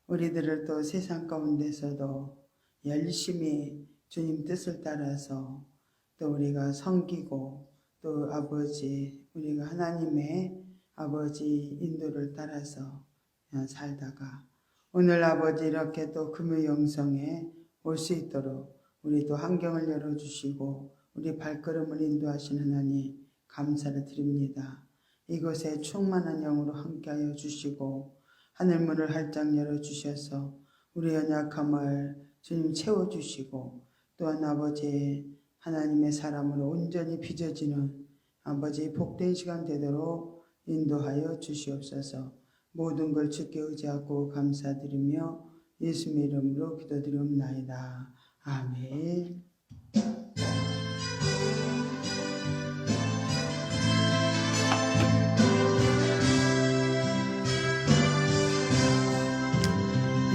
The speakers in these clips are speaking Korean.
우리들을 또 세상 가운데서도 열심히 주님 뜻을 따라서 또 우리가 섬기고 또 아버지 우리가 하나님의 아버지 인도를 따라서 살다가 오늘 아버지 이렇게 또 금요영성에 올 수 있도록 우리 또 환경을 열어주시고 우리 발걸음을 인도하시는 하나님 감사를 드립니다. 이곳에 충만한 영으로 함께하여 주시고 하늘문을 활짝 열어주셔서 우리 연약함을 주님 채워주시고 또한 아버지 하나님의 사람으로 온전히 빚어지는 아버지 복된 시간 되도록 인도하여 주시옵소서. 모든 걸 주께 의지하고 감사드리며 예수님의 이름으로 기도드리옵나이다. 아멘.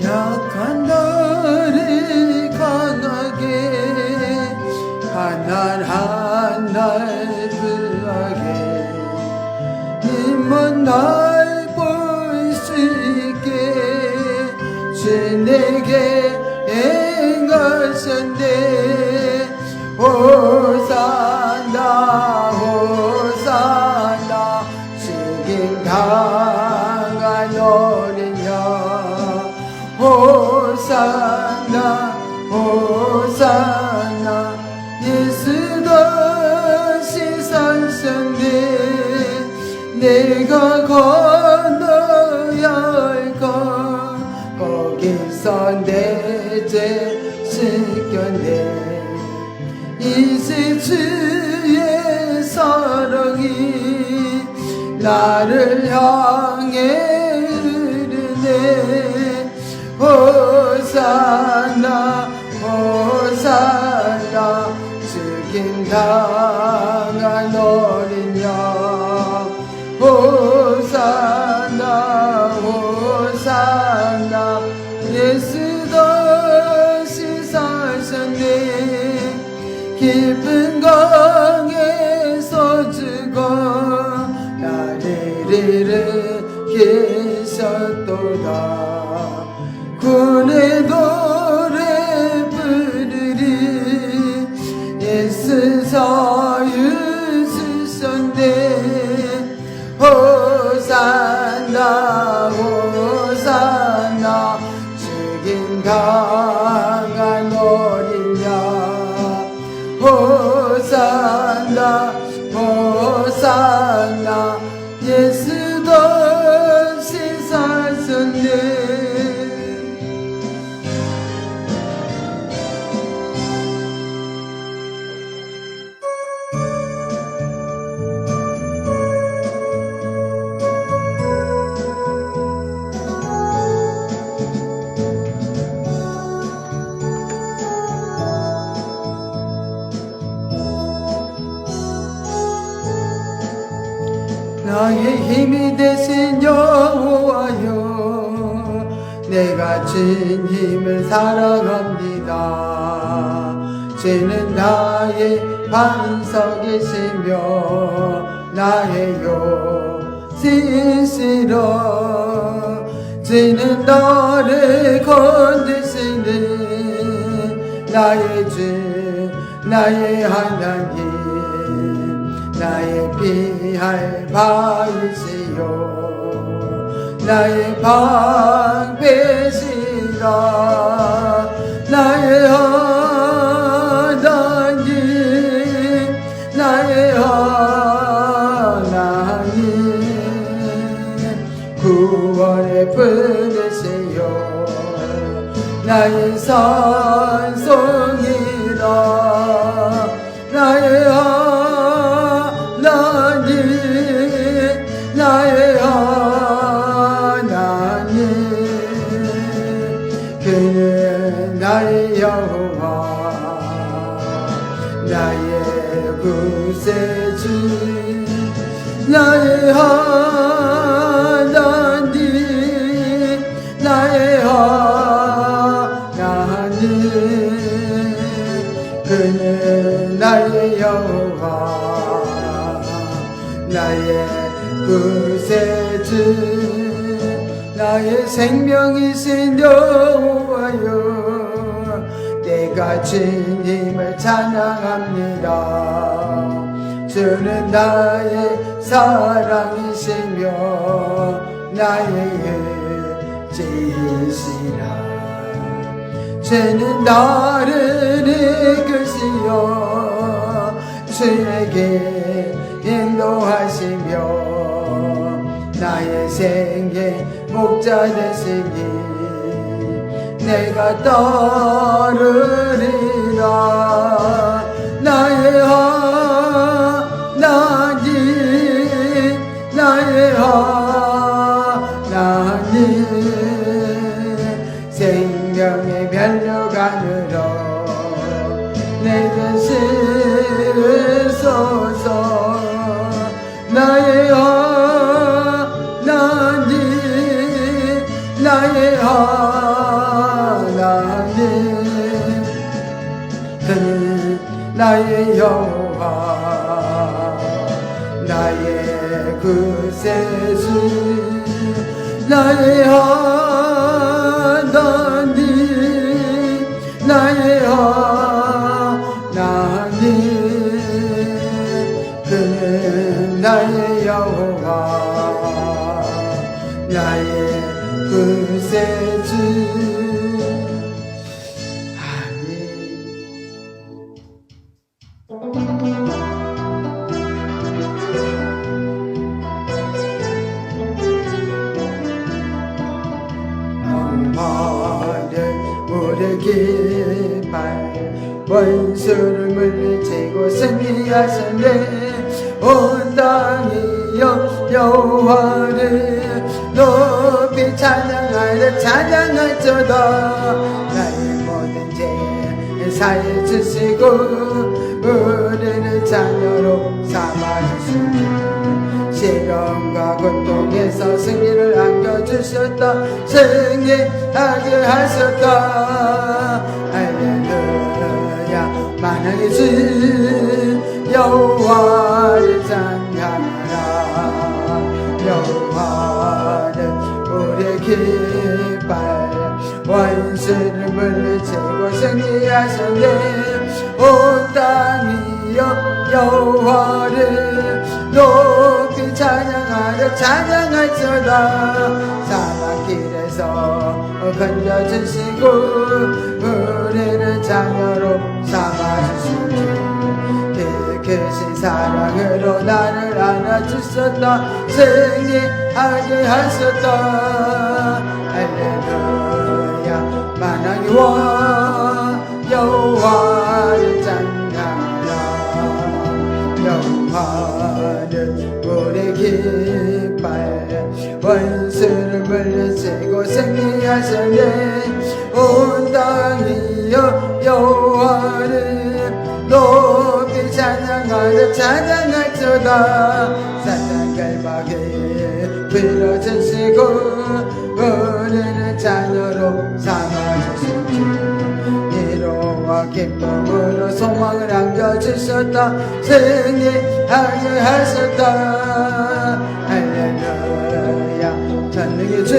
약한 나를 강하게 가난한 날 부하게 힘은 날 볼 수 있게 주 내게 행하셨네. 호산나 호산나 죽임 당한 어린 양 호산나 호산나 예수 다시 사셨네. 내가 건너야 할까 거기서 내 죄 씻겼네. 이제 주의 사랑이 나를 향해 흐르네. 호산나 호산나 죽임 당한 어린 양 호산나 호산나 예수 다시 사셨네. 깊은 강에서 죽어 나를 일으키셨도다. 구내 노래 부르리 예수 자유 주셨네. 호산나 호산나 죽임 당한 어린 양 호산나 호산나 예수 다시 사셨네. 나의 힘이 되신 여호와여 내가 주님을 사랑합니다. 주는 나의 반석이시며 나의 요새시라. 주는 나를 건드시는 나의 주 나의 하나님 나의 피할 바이시요 나의 방패시라. 나의 하나님 나의 하나님 구원의 분이시요 나의 산성이라. 나의 나의 하나님 그는 나의 여호와 나의 구세주 나의 하나님 나의 하나님 그는 나의 여호와 나의 구세주 나의 나의 생명이신 여호와여 내가 주님을 찬양합니다. 주는 나의 사랑이시며 나의 지시라. 주는 나를 이끄시어 주에게 인도하시며 나의 생의 목자 되시니 내가 따르리라. 나의 하나님 나의 하나님 생명의 면류관으로 내게 쓰소서. 나의 하나님 나의 하나님 그는 나의 여호와 나의 구세주 나의 하나님 나의 하나님 그는 나의 여호와 나의 구세주. 물의 깃발 원수를 물리치고 승리하셨네. 온 땅이 여호와를 높이 찬양하려 찬양할지어다. 나의 모든 죄 사해 주시고 우리를 자녀로 삼아주시고 시련과 고통에서 승리를 안겨주셨다. 승리하게 하셨다. 할렐루야. 만왕의 주 여호와를 찬양하라. 여호와는 우리의 깃발 원수를 물리치고 승리하셨네. 온 땅이 여호와를 높이 찬양하려 찬양할지어다. 사막길에서 건져주시고 우리를 자녀로 삼아주시고 크신 사랑으로 나를 안아주셨다. 승리하게 하셨다. 할렐루야. 만왕의 왕 여호와를 찬양하라. 여호와는 우리 깃발 원수를 물리치고 승리하셨네. 온 땅이 여호와를 높이 찬양하려 찬양할지어다. 사탄 결박에 빌어주시고 우리를 자녀로 삼아주시고 위로와 기쁨으로 소망을 안겨주셨다. 승리하게 하셨다. 할렐루야. 전능의 주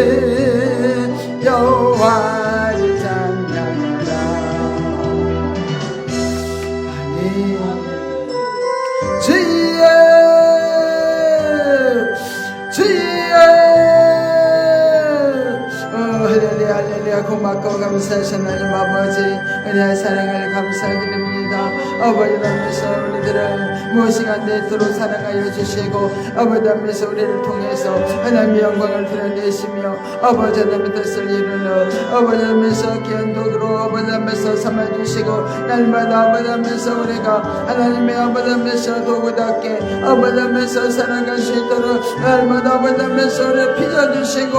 여호와를 찬양하라. 주의 할렐루야 할렐루야. 고맙고 감사하신 하나님 아버지 은혜의 사랑을 감사드립니다. 아버지 하나님께서 우리들을 무엇이 안 되도록 사랑하여 주시고 아버지 하나님께서 우리를 통해서 하나님의 영광을 드러내시며 아버지 하나님의 뜻을 이루는 아버지 하나님께서 귀한 도구로 아버지 하나님께서 삼아주시고 날마다 아버지 하나님께서 우리가 하나님의 아버지 하나님께서 도구답게 아버지 하나님께서 살아갈 수 있도록 날마다 아버지 하나님께서 우리를 빚어주시고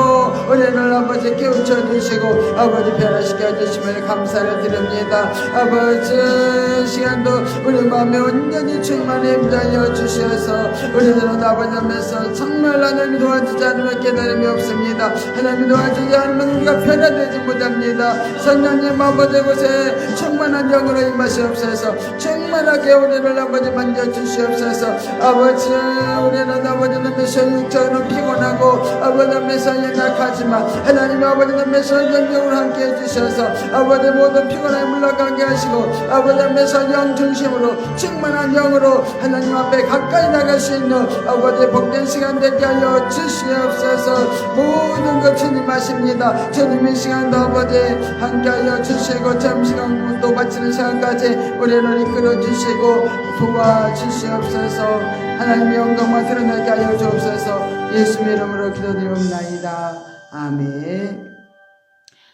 우리를 아버지 깨우쳐주시고 아버지 변화시켜 주심을 감사를 드립니다. 아버지 모든 시간도 우리 마음에 온전히 충만히 임하여 주셔서 우리들은 아버지 앞에서 정말 하나님이 도와주지 않으면 깨달음이 없습니다. 하나님이 도와주지 않으면 우리가 변화되지 못합니다. 성령님 아버지 곳에 충만한 영으로 임하시옵소서. 충만하게 우리를 아버지 만져주시옵소서. 아버지 우리는 아버지 앞에서 육적으로 피곤하고 아버지 앞에서 연약하지만 하나님 아버지 앞에서 영적으로 함께 해주셔서 아버지 모든 피곤함이 물러가게 하시고 아버지 앞에서 영 중심으로 충만한 영으로 하나님 앞에 가까이 나갈 수 있는 아버지 복된 시간 되게 하여 주시옵소서. 모든 것 주님 하십니다. 주님 이 시간도 아버지 함께하여 주시고 점심시간도 바치는 시간까지 우리를 이끌어 주시고 도와주시옵소서. 하나님의 영광만 드러나게 하여 주옵소서. 예수의 이름으로 기도드리옵나이다. 아멘.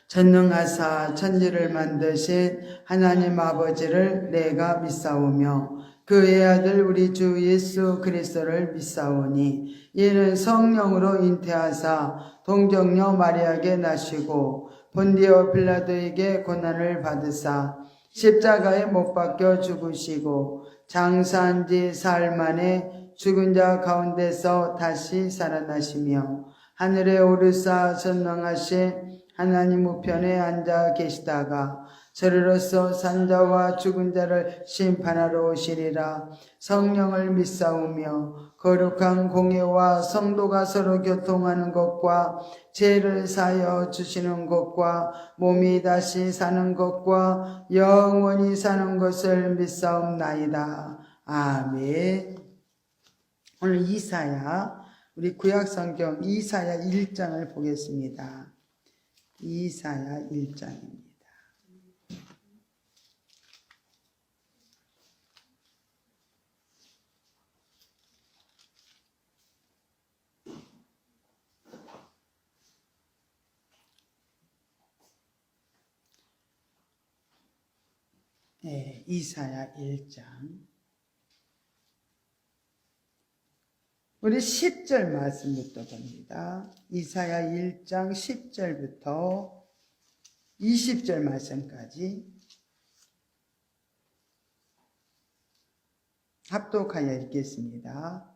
전능하사 천지를 만드신 하나님 아버지를 내가 믿사오며 그의 아들 우리 주 예수 그리스도를 믿사오니 이는 성령으로 잉태하사 동정녀 마리아에게 나시고 본디오 빌라도에게 고난을 받으사 십자가에 못 박혀 죽으시고 장사한 지 사흘 만에 죽은 자 가운데서 다시 살아나시며 하늘에 오르사 전능하신 하나님 우편에 앉아 계시다가 저리로서 산자와 죽은 자를 심판하러 오시리라. 성령을 믿사오며 거룩한 공예와 성도가 서로 교통하는 것과 죄를 사하여 주시는 것과 몸이 다시 사는 것과 영원히 사는 것을 믿사옵나이다. 아멘. 오늘 이사야, 우리 구약성경 이사야 1장을 보겠습니다. 이사야 1장입니다. 네, 이사야 1장. 우리 10절 말씀부터 봅니다. 이사야 1장 10절부터 20절 말씀까지 합독하여 읽겠습니다.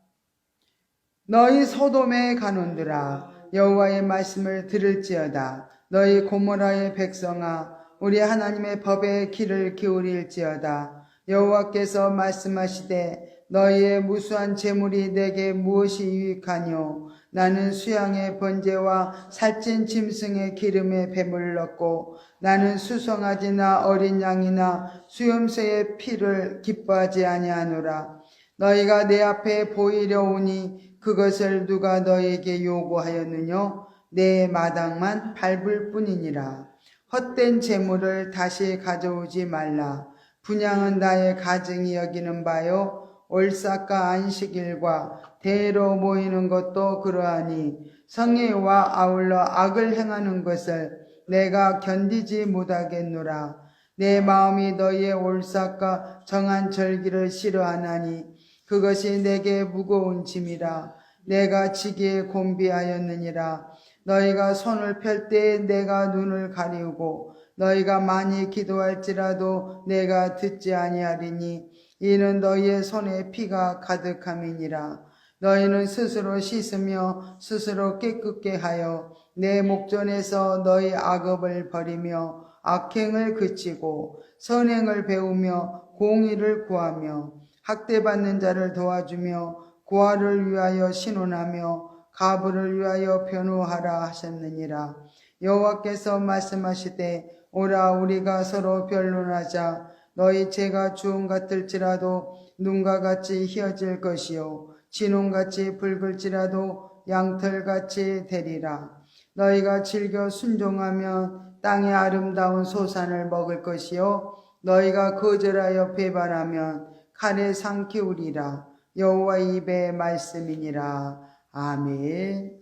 너희 소돔의 간원들아 여호와의 말씀을 들을지어다. 너희 고모라의 백성아 우리 하나님의 법에 귀를 기울일지어다. 여호와께서 말씀하시되 너희의 무수한 재물이 내게 무엇이 유익하뇨? 나는 수양의 번제와 살찐 짐승의 기름에 뱀을 넣고 나는 수송아지나 어린 양이나 수염새의 피를 기뻐하지 아니하노라. 너희가 내 앞에 보이려 오니 그것을 누가 너희에게 요구하였느뇨? 내 마당만 밟을 뿐이니라. 헛된 재물을 다시 가져오지 말라. 분향은 나의 가증이 여기는 바요. 올삭과 안식일과 대로 모이는 것도 그러하니 성회와 아울러 악을 행하는 것을 내가 견디지 못하겠노라. 내 마음이 너희의 올삭과 정한 절기를 싫어하나니 그것이 내게 무거운 짐이라. 내가 지기에 곤비하였느니라. 너희가 손을 펼 때에 내가 눈을 가리우고 너희가 많이 기도할지라도 내가 듣지 아니하리니 이는 너희의 손에 피가 가득함이니라. 너희는 스스로 씻으며 스스로 깨끗게 하여 내 목전에서 너희 악업을 버리며 악행을 그치고 선행을 배우며 공의를 구하며 학대받는 자를 도와주며 고아를 위하여 신원하며 가부를 위하여 변호하라 하셨느니라. 여호와께서 말씀하시되 오라 우리가 서로 변론하자. 너희 죄가 주홍 같을지라도 눈과 같이 희어질 것이요 진홍같이 붉을지라도 양털같이 되리라. 너희가 즐겨 순종하면 땅의 아름다운 소산을 먹을 것이요 너희가 거절하여 배반하면 칼에 상키우리라. 여호와의 입의 말씀이니라. 아멘.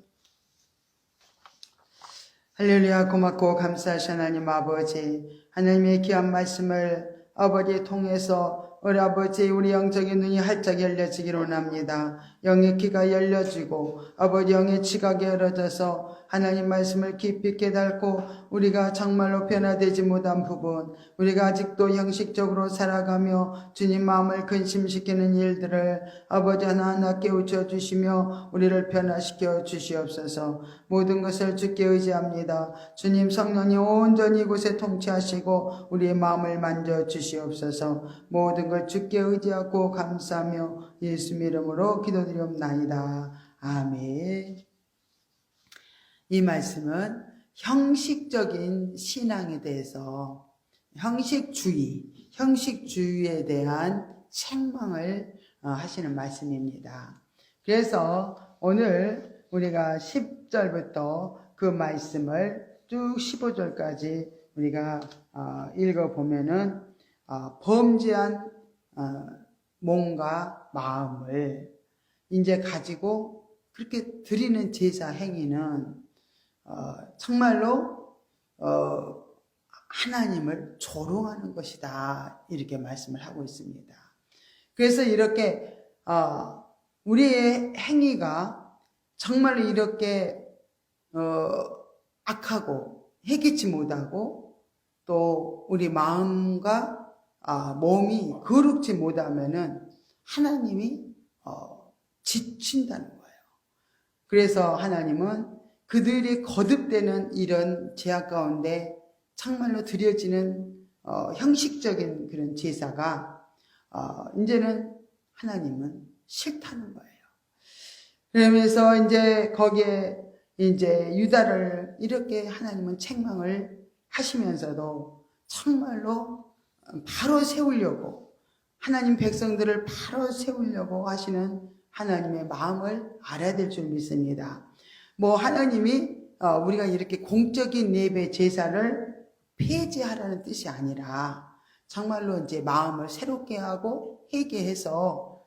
할렐루야. 고맙고 감사하신 하나님 아버지, 하나님의 귀한 말씀을 아버지 통해서 우리 아버지 우리 영적인 눈이 활짝 열려지기를 원합니다. 영의 귀가 열려지고 아버지 영의 지각이 열어져서 하나님 말씀을 깊이 깨닫고 우리가 정말로 변화되지 못한 부분, 우리가 아직도 형식적으로 살아가며 주님 마음을 근심시키는 일들을 아버지 하나하나 깨우쳐 주시며 우리를 변화시켜 주시옵소서. 모든 것을 주께 의지합니다. 주님 성령이 온전히 이곳에 통치하시고 우리의 마음을 만져 주시옵소서. 모든 걸 주께 의지하고 감사하며 예수 이름으로 기도드리옵나이다. 아멘. 이 말씀은 형식적인 신앙에 대해서 형식주의에 대한 책망을 하시는 말씀입니다. 그래서 오늘 우리가 10절부터 그 말씀을 쭉 15절까지 우리가 읽어보면은 범죄한 몸과 마음을 이제 가지고 그렇게 드리는 제사 행위는 정말로 하나님을 조롱하는 것이다, 이렇게 말씀을 하고 있습니다. 그래서 이렇게 우리의 행위가 정말로 이렇게 악하고 해기치 못하고 또 우리 마음과 몸이 거룩지 못하면은 하나님이 지친다는 거예요. 그래서 하나님은 그들이 거듭되는 이런 죄악 가운데 정말로 드려지는 형식적인 그런 제사가 이제는 하나님은 싫다는 거예요. 그러면서 이제 거기에 이제 유다를 이렇게 하나님은 책망을 하시면서도 정말로 바로 세우려고, 하나님 백성들을 바로 세우려고 하시는 하나님의 마음을 알아야 될 줄 믿습니다. 하나님이 우리가 이렇게 공적인 예배 제사를 폐지하라는 뜻이 아니라 정말로 이제 마음을 새롭게 하고 회개해서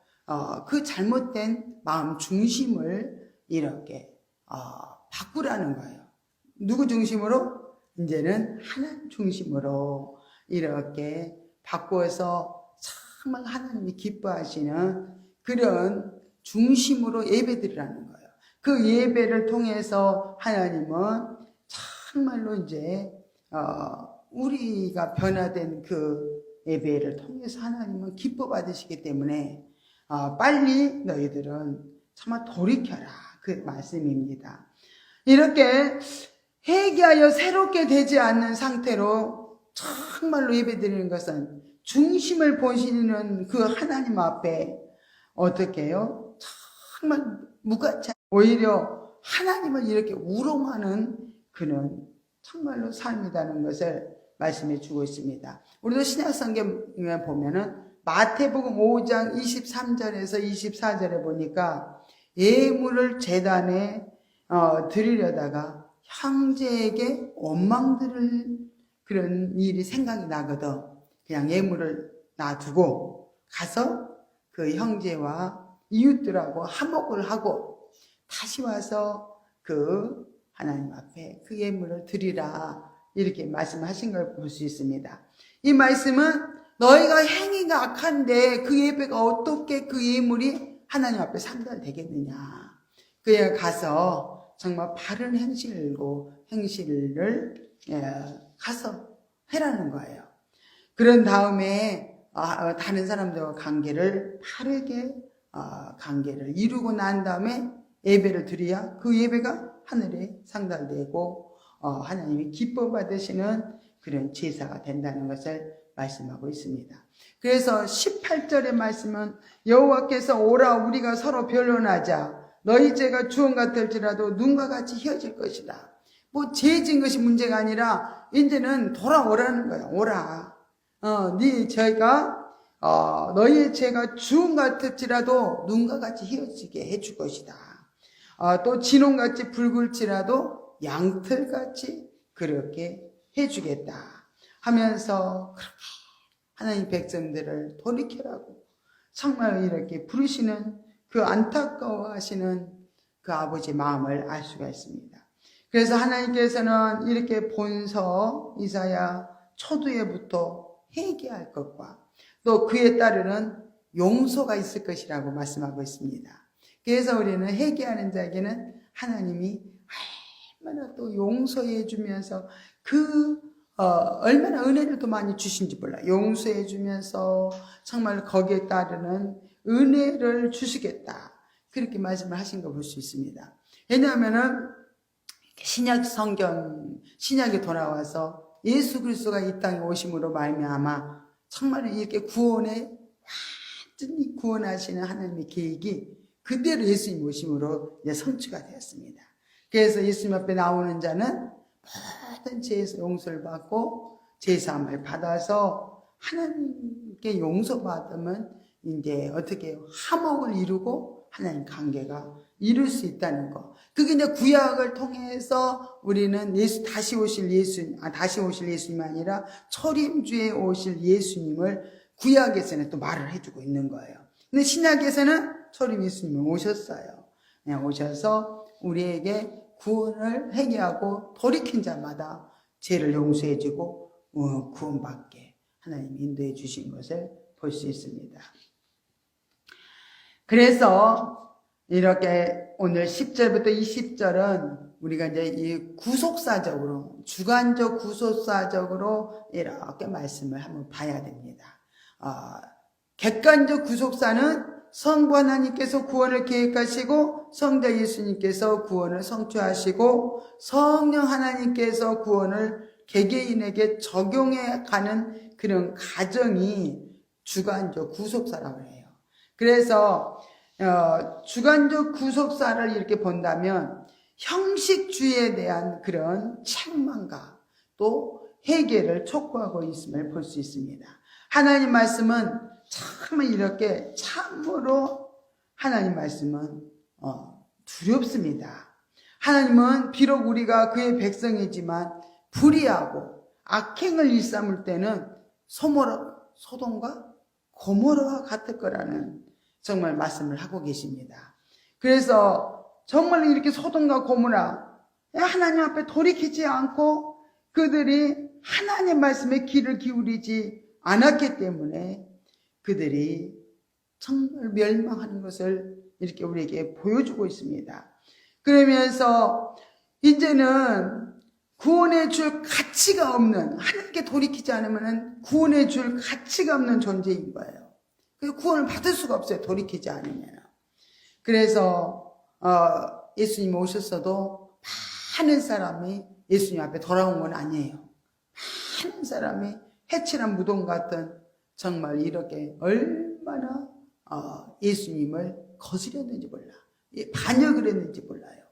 그 잘못된 마음 중심을 이렇게 바꾸라는 거예요. 누구 중심으로? 이제는 하나님 중심으로 이렇게 바꾸어서 정말 하나님이 기뻐하시는 그런 중심으로 예배드리라는 거예요. 그 예배를 통해서 하나님은 정말로 이제 우리가 변화된 그 예배를 통해서 하나님은 기뻐 받으시기 때문에 빨리 너희들은 정말 돌이켜라, 그 말씀입니다. 이렇게 회개하여 새롭게 되지 않는 상태로 정말로 예배드리는 것은 중심을 보시는 그 하나님 앞에 어떻게 해요? 정말 무가치, 오히려 하나님을 이렇게 우롱하는 그런 정말로 삶이라는 것을 말씀해 주고 있습니다. 우리도 신약 성경에 보면은 마태복음 5장 23절에서 24절에 보니까 예물을 제단에 드리려다가 형제에게 원망 들을 그런 일이 생각이 나거든. 그냥 예물을 놔두고 가서 그 형제와 이웃들하고 화목을 하고 다시 와서 그 하나님 앞에 그 예물을 드리라, 이렇게 말씀하신 걸 볼 수 있습니다. 이 말씀은 너희가 행위가 악한데 그 예배가 어떻게 그 예물이 하나님 앞에 상달되겠느냐. 그에 가서 정말 바른 행실을 가서 해라는 거예요. 그런 다음에 다른 사람들과 관계를 바르게 관계를 이루고 난 다음에 예배를 드려야 그 예배가 하늘에 상달되고 하나님이 기뻐 받으시는 그런 제사가 된다는 것을 말씀하고 있습니다. 그래서 18절의 말씀은 여호와께서 오라 우리가 서로 변론하자 너희 죄가 주홍 같을지라도 눈과 같이 희어질 것이다. 죄 지은 것이 문제가 아니라 이제는 돌아오라는 거야. 오라. 너희의 죄가 주홍 같을지라도 눈과 같이 희어지게 해줄 것이다. 또 진홍같이 붉을지라도 양털같이 그렇게 해주겠다 하면서 그렇게 하나님 백성들을 돌이켜라고 정말 이렇게 부르시는 그 안타까워하시는 그 아버지의 마음을 알 수가 있습니다. 그래서 하나님께서는 이렇게 본서 이사야 초두에부터 회개할 것과 또 그에 따르는 용서가 있을 것이라고 말씀하고 있습니다. 그래서 우리는 회개하는 자에게는 하나님이 얼마나 또 용서해 주면서 얼마나 은혜를 또 많이 주신지 몰라요. 용서해 주면서 정말 거기에 따르는 은혜를 주시겠다. 그렇게 말씀을 하신 거 볼 수 있습니다. 왜냐하면은 신약 성경, 신약에 돌아와서 예수 그리스도가 이 땅에 오심으로 말미암아 정말 이렇게 완전히 구원하시는 하나님의 계획이 그대로 예수님 오심으로 이제 성취가 되었습니다. 그래서 예수님 앞에 나오는 자는 모든 죄에서 용서를 받고 제사함을 받아서 하나님께 용서받으면 이제 어떻게 화목을 이루고 하나님 관계가 이룰 수 있다는 거. 그게 이제 구약을 통해서 우리는 다시 오실 예수님이 아니라 초림주에 오실 예수님을 구약에서는 또 말을 해주고 있는 거예요. 근데 신약에서는 초림 예수님이 오셨어요. 오셔서 우리에게 구원을 회개하고 돌이킨 자마다 죄를 용서해주고 구원받게 하나님이 인도해 주신 것을 볼 수 있습니다. 그래서 이렇게 오늘 10절부터 20절은 우리가 이제 이 구속사적으로, 주관적 구속사적으로 이렇게 말씀을 한번 봐야 됩니다. 객관적 구속사는 성부 하나님께서 구원을 계획하시고 성자 예수님께서 구원을 성취하시고 성령 하나님께서 구원을 개개인에게 적용해 가는 그런 과정이 주관적 구속사라고 해요. 그래서 주관적 구속사를 이렇게 본다면 형식주의에 대한 그런 책망과 또 회개를 촉구하고 있음을 볼 수 있습니다. 하나님 말씀은 참을 이렇게 참으로 하나님 말씀은 두렵습니다. 하나님은 비록 우리가 그의 백성이지만 불의하고 악행을 일삼을 때는 소돔과 고모라와 같을 거라는 정말 말씀을 하고 계십니다. 그래서 정말 이렇게 소돔과 고모라 하나님 앞에 돌이키지 않고 그들이 하나님 말씀에 귀를 기울이지 않았기 때문에 그들이 정말 멸망하는 것을 이렇게 우리에게 보여주고 있습니다. 그러면서 이제는 구원해 줄 가치가 없는, 하나님께 돌이키지 않으면 구원해 줄 가치가 없는 존재인 거예요. 그래서 구원을 받을 수가 없어요. 돌이키지 않으면. 그래서 예수님 오셨어도 많은 사람이 예수님 앞에 돌아온 건 아니에요. 많은 사람이 해칠한 무덤 같은 정말 이렇게 얼마나 예수님을 거스렸는지 몰라. 반역을 했는지 몰라요.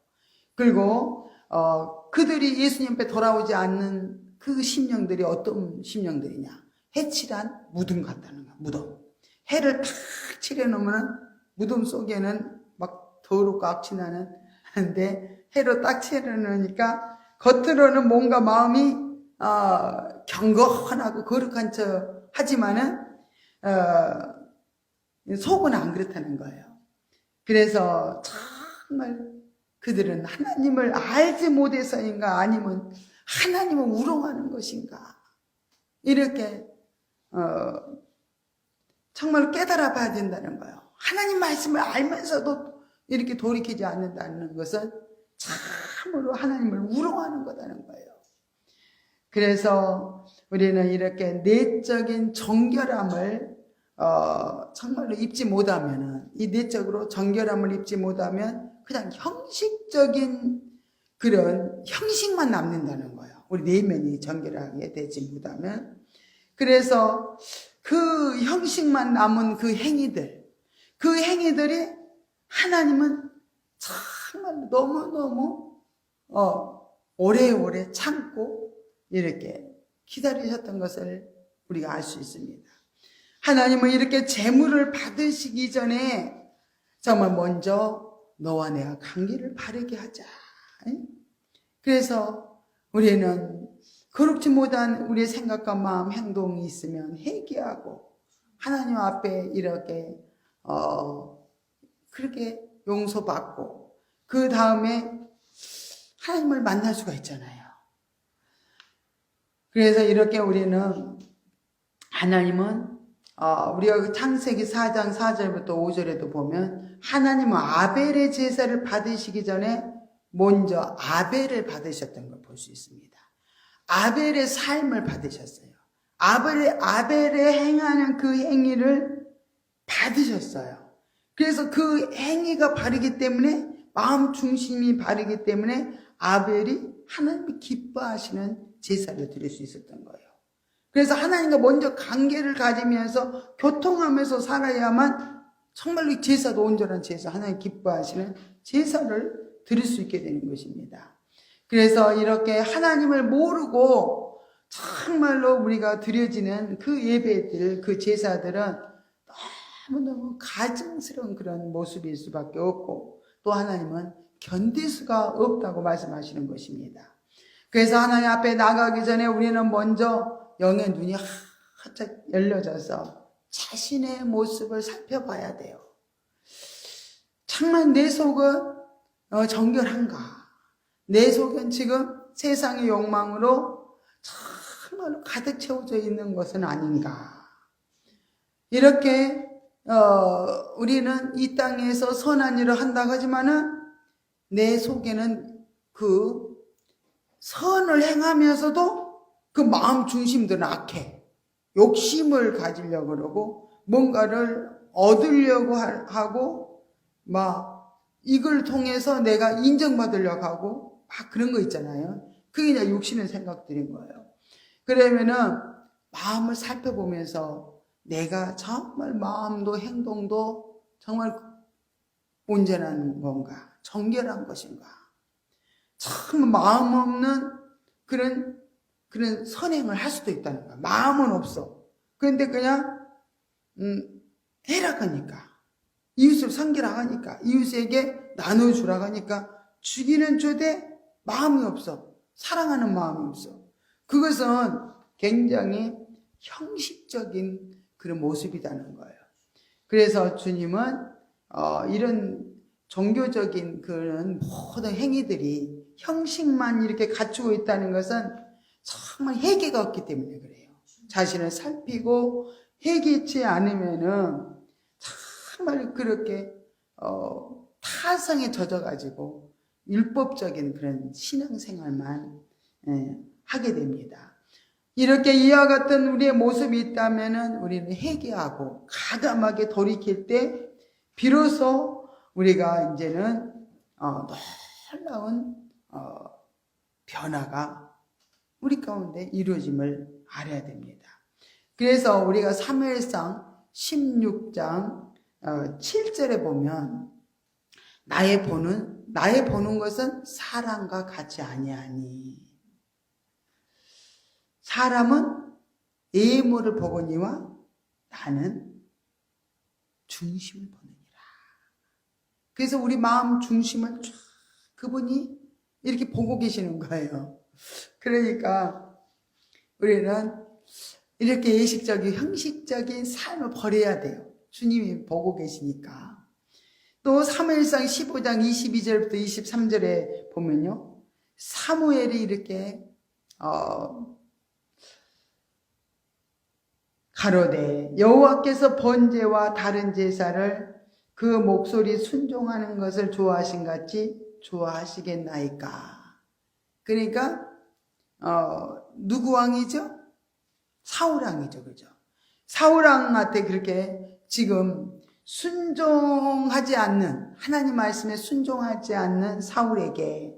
그리고 그들이 예수님 앞에 돌아오지 않는 그 심령들이 어떤 심령들이냐. 해칠한 무덤 같다는 거야. 무덤. 해를 탁 칠해놓으면 무덤 속에는 막 더럽고 악취나는 한데 해로 딱 칠해놓으니까 겉으로는 뭔가 마음이 경건하고 거룩한 척 하지만은 속은 안 그렇다는 거예요. 그래서 정말 그들은 하나님을 알지 못해서인가 아니면 하나님을 우롱하는 것인가 이렇게 정말 깨달아 봐야 된다는 거예요. 하나님 말씀을 알면서도 이렇게 돌이키지 않는다는 것은 참으로 하나님을 우롱하는 거다는 거예요. 그래서 우리는 이렇게 내적인 정결함을 정말로 입지 못하면은, 이 내적으로 정결함을 입지 못하면 그냥 형식적인 그런 형식만 남는다는 거예요. 우리 내면이 정결하게 되지 못하면. 그래서 그 형식만 남은 그 행위들이 하나님은 정말 너무너무 오래오래 참고 이렇게 기다리셨던 것을 우리가 알 수 있습니다. 하나님은 이렇게 재물을 받으시기 전에 정말 먼저 너와 내가 관계를 바르게 하자. 그래서 우리는 거룩지 못한 우리의 생각과 마음, 행동이 있으면 회개하고 하나님 앞에 이렇게 그렇게 용서받고 그 다음에 하나님을 만날 수가 있잖아요. 그래서 이렇게 우리는 하나님은 우리가 창세기 4장 4절부터 5절에도 보면 하나님은 아벨의 제사를 받으시기 전에 먼저 아벨을 받으셨던 걸 볼 수 있습니다. 아벨의 삶을 받으셨어요. 아벨의 행하는 그 행위를 받으셨어요. 그래서 그 행위가 바르기 때문에, 마음 중심이 바르기 때문에 아벨이 하나님이 기뻐하시는 제사를 드릴 수 있었던 거예요. 그래서 하나님과 먼저 관계를 가지면서 교통하면서 살아야만 정말로 제사도 온전한 제사, 하나님 기뻐하시는 제사를 드릴 수 있게 되는 것입니다. 그래서 이렇게 하나님을 모르고 정말로 우리가 드려지는 그 예배들, 그 제사들은 너무너무 가증스러운 그런 모습일 수밖에 없고, 또 하나님은 견딜 수가 없다고 말씀하시는 것입니다. 그래서 하나님 앞에 나가기 전에 우리는 먼저 영의 눈이 활짝 열려져서 자신의 모습을 살펴봐야 돼요. 정말 내 속은 정결한가? 내 속은 지금 세상의 욕망으로 정말로 가득 채워져 있는 것은 아닌가? 이렇게 우리는 이 땅에서 선한 일을 한다고 하지만은 내 속에는 그 선을 행하면서도 그 마음 중심들은 악해. 욕심을 가지려고 그러고 뭔가를 얻으려고 하고 막 이걸 통해서 내가 인정받으려고 하고 막 그런 거 있잖아요. 그게 그냥 욕심의 생각들인 거예요. 그러면은 마음을 살펴보면서 내가 정말 마음도 행동도 정말 온전한 건가? 정결한 것인가? 참 마음 없는 그런 선행을 할 수도 있다는 거야. 마음은 없어. 그런데 그냥 해라 하니까, 이웃을 섬기라 하니까, 이웃에게 나눠주라 하니까 주기는 주되 마음이 없어. 사랑하는 마음이 없어. 그것은 굉장히 형식적인 그런 모습이라는 거예요. 그래서 주님은 이런 종교적인 그런 모든 행위들이 형식만 이렇게 갖추고 있다는 것은 정말 회개가 없기 때문에 그래요. 자신을 살피고 회개치 않으면은 정말 그렇게 타성에 젖어가지고 율법적인 그런 신앙생활만 하게 됩니다. 이렇게 이와 같은 우리의 모습이 있다면은 우리는 회개하고 가감하게 돌이킬 때 비로소 우리가 이제는 놀라운 변화가 우리 가운데 이루어짐을 알아야 됩니다. 그래서 우리가 사무엘상 16장 7절에 보면 나의 보는 것은 사람과 같이 아니하니, 사람은 외모를 보거니와 나는 중심을 보느니라. 그래서 우리 마음 중심을 쫙 그분이 이렇게 보고 계시는 거예요. 그러니까 우리는 이렇게 예식적인 형식적인 삶을 버려야 돼요. 주님이 보고 계시니까. 또 사무엘상 15장 22절부터 23절에 보면요, 사무엘이 이렇게 가로되 여호와께서 번제와 다른 제사를 그 목소리 순종하는 것을 좋아하신 같이 좋아하시겠나이까. 그러니까 누구 왕이죠? 사울 왕이죠. 그죠? 사울 왕한테 그렇게 지금 순종하지 않는, 하나님 말씀에 순종하지 않는 사울에게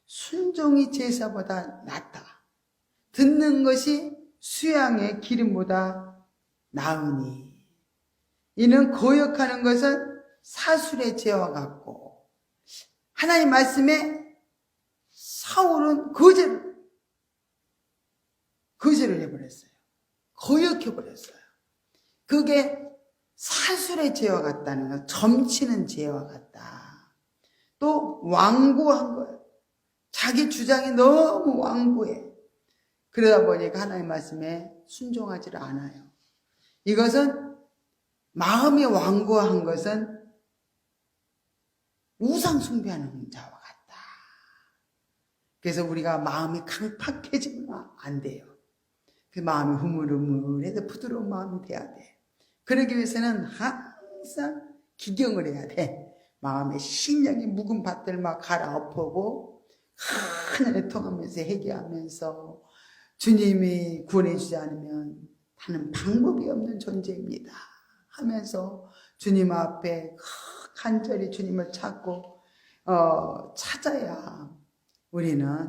순종이 제사보다 낫다. 듣는 것이 수양의 기름보다 나으니 이는 거역하는 것은 사술의 죄와 같고, 하나님 말씀에 사울은 거절을 해버렸어요. 거역해버렸어요. 그게 사술의 죄와 같다는 거, 점치는 죄와 같다. 또 완고한 거예요. 자기 주장이 너무 완고해. 그러다 보니까 하나님 말씀에 순종하지를 않아요. 이것은 마음이 완고한 것은 우상 숭배하는 자와 같다. 그래서 우리가 마음이 강팍해지면 안 돼요. 그 마음이 흐물흐물해서 부드러운 마음이 돼야 돼. 그러기 위해서는 항상 기경을 해야 돼. 마음의 신령의 묵은 밭들 막 갈아엎고 하늘에 통하면서 회개하면서 주님이 구원해 주지 않으면 나는 방법이 없는 존재입니다 하면서 주님 앞에 간절히 주님을 찾고 찾아야 우리는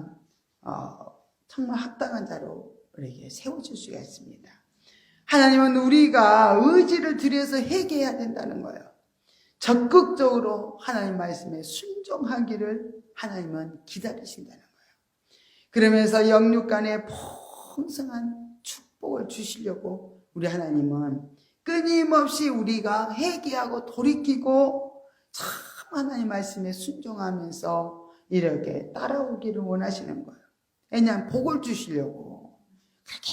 정말 합당한 자로 우리에게 세워질 수가 있습니다. 하나님은 우리가 의지를 들여서 회개해야 된다는 거예요. 적극적으로 하나님 말씀에 순종하기를 하나님은 기다리신다는 거예요. 그러면서 영육 간에 풍성한 축복을 주시려고 우리 하나님은 끊임없이 우리가 회개하고 돌이키고 참 하나님 말씀에 순종하면서 이렇게 따라오기를 원하시는 거예요. 왜냐하면 복을 주시려고 그렇게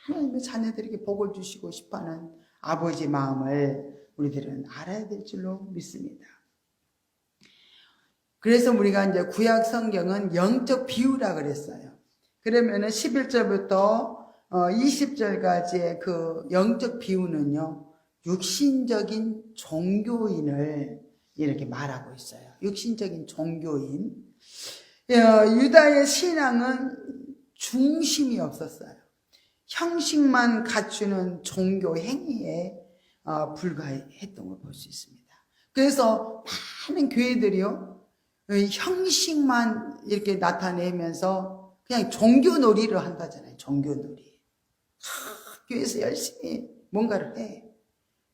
하나님의 자녀들에게 복을 주시고 싶어하는 아버지 마음을 우리들은 알아야 될 줄로 믿습니다. 그래서 우리가 이제 구약 성경은 영적 비유라 그랬어요. 그러면은 11절부터 20절까지의 그 영적 비유는요, 육신적인 종교인을 이렇게 말하고 있어요. 육신적인 종교인. 유다의 신앙은 중심이 없었어요. 형식만 갖추는 종교 행위에 불과했던 걸 볼 수 있습니다. 그래서 많은 교회들이요, 형식만 이렇게 나타내면서 그냥 종교놀이를 한다잖아요. 종교놀이. 교회에서 열심히 뭔가를 해.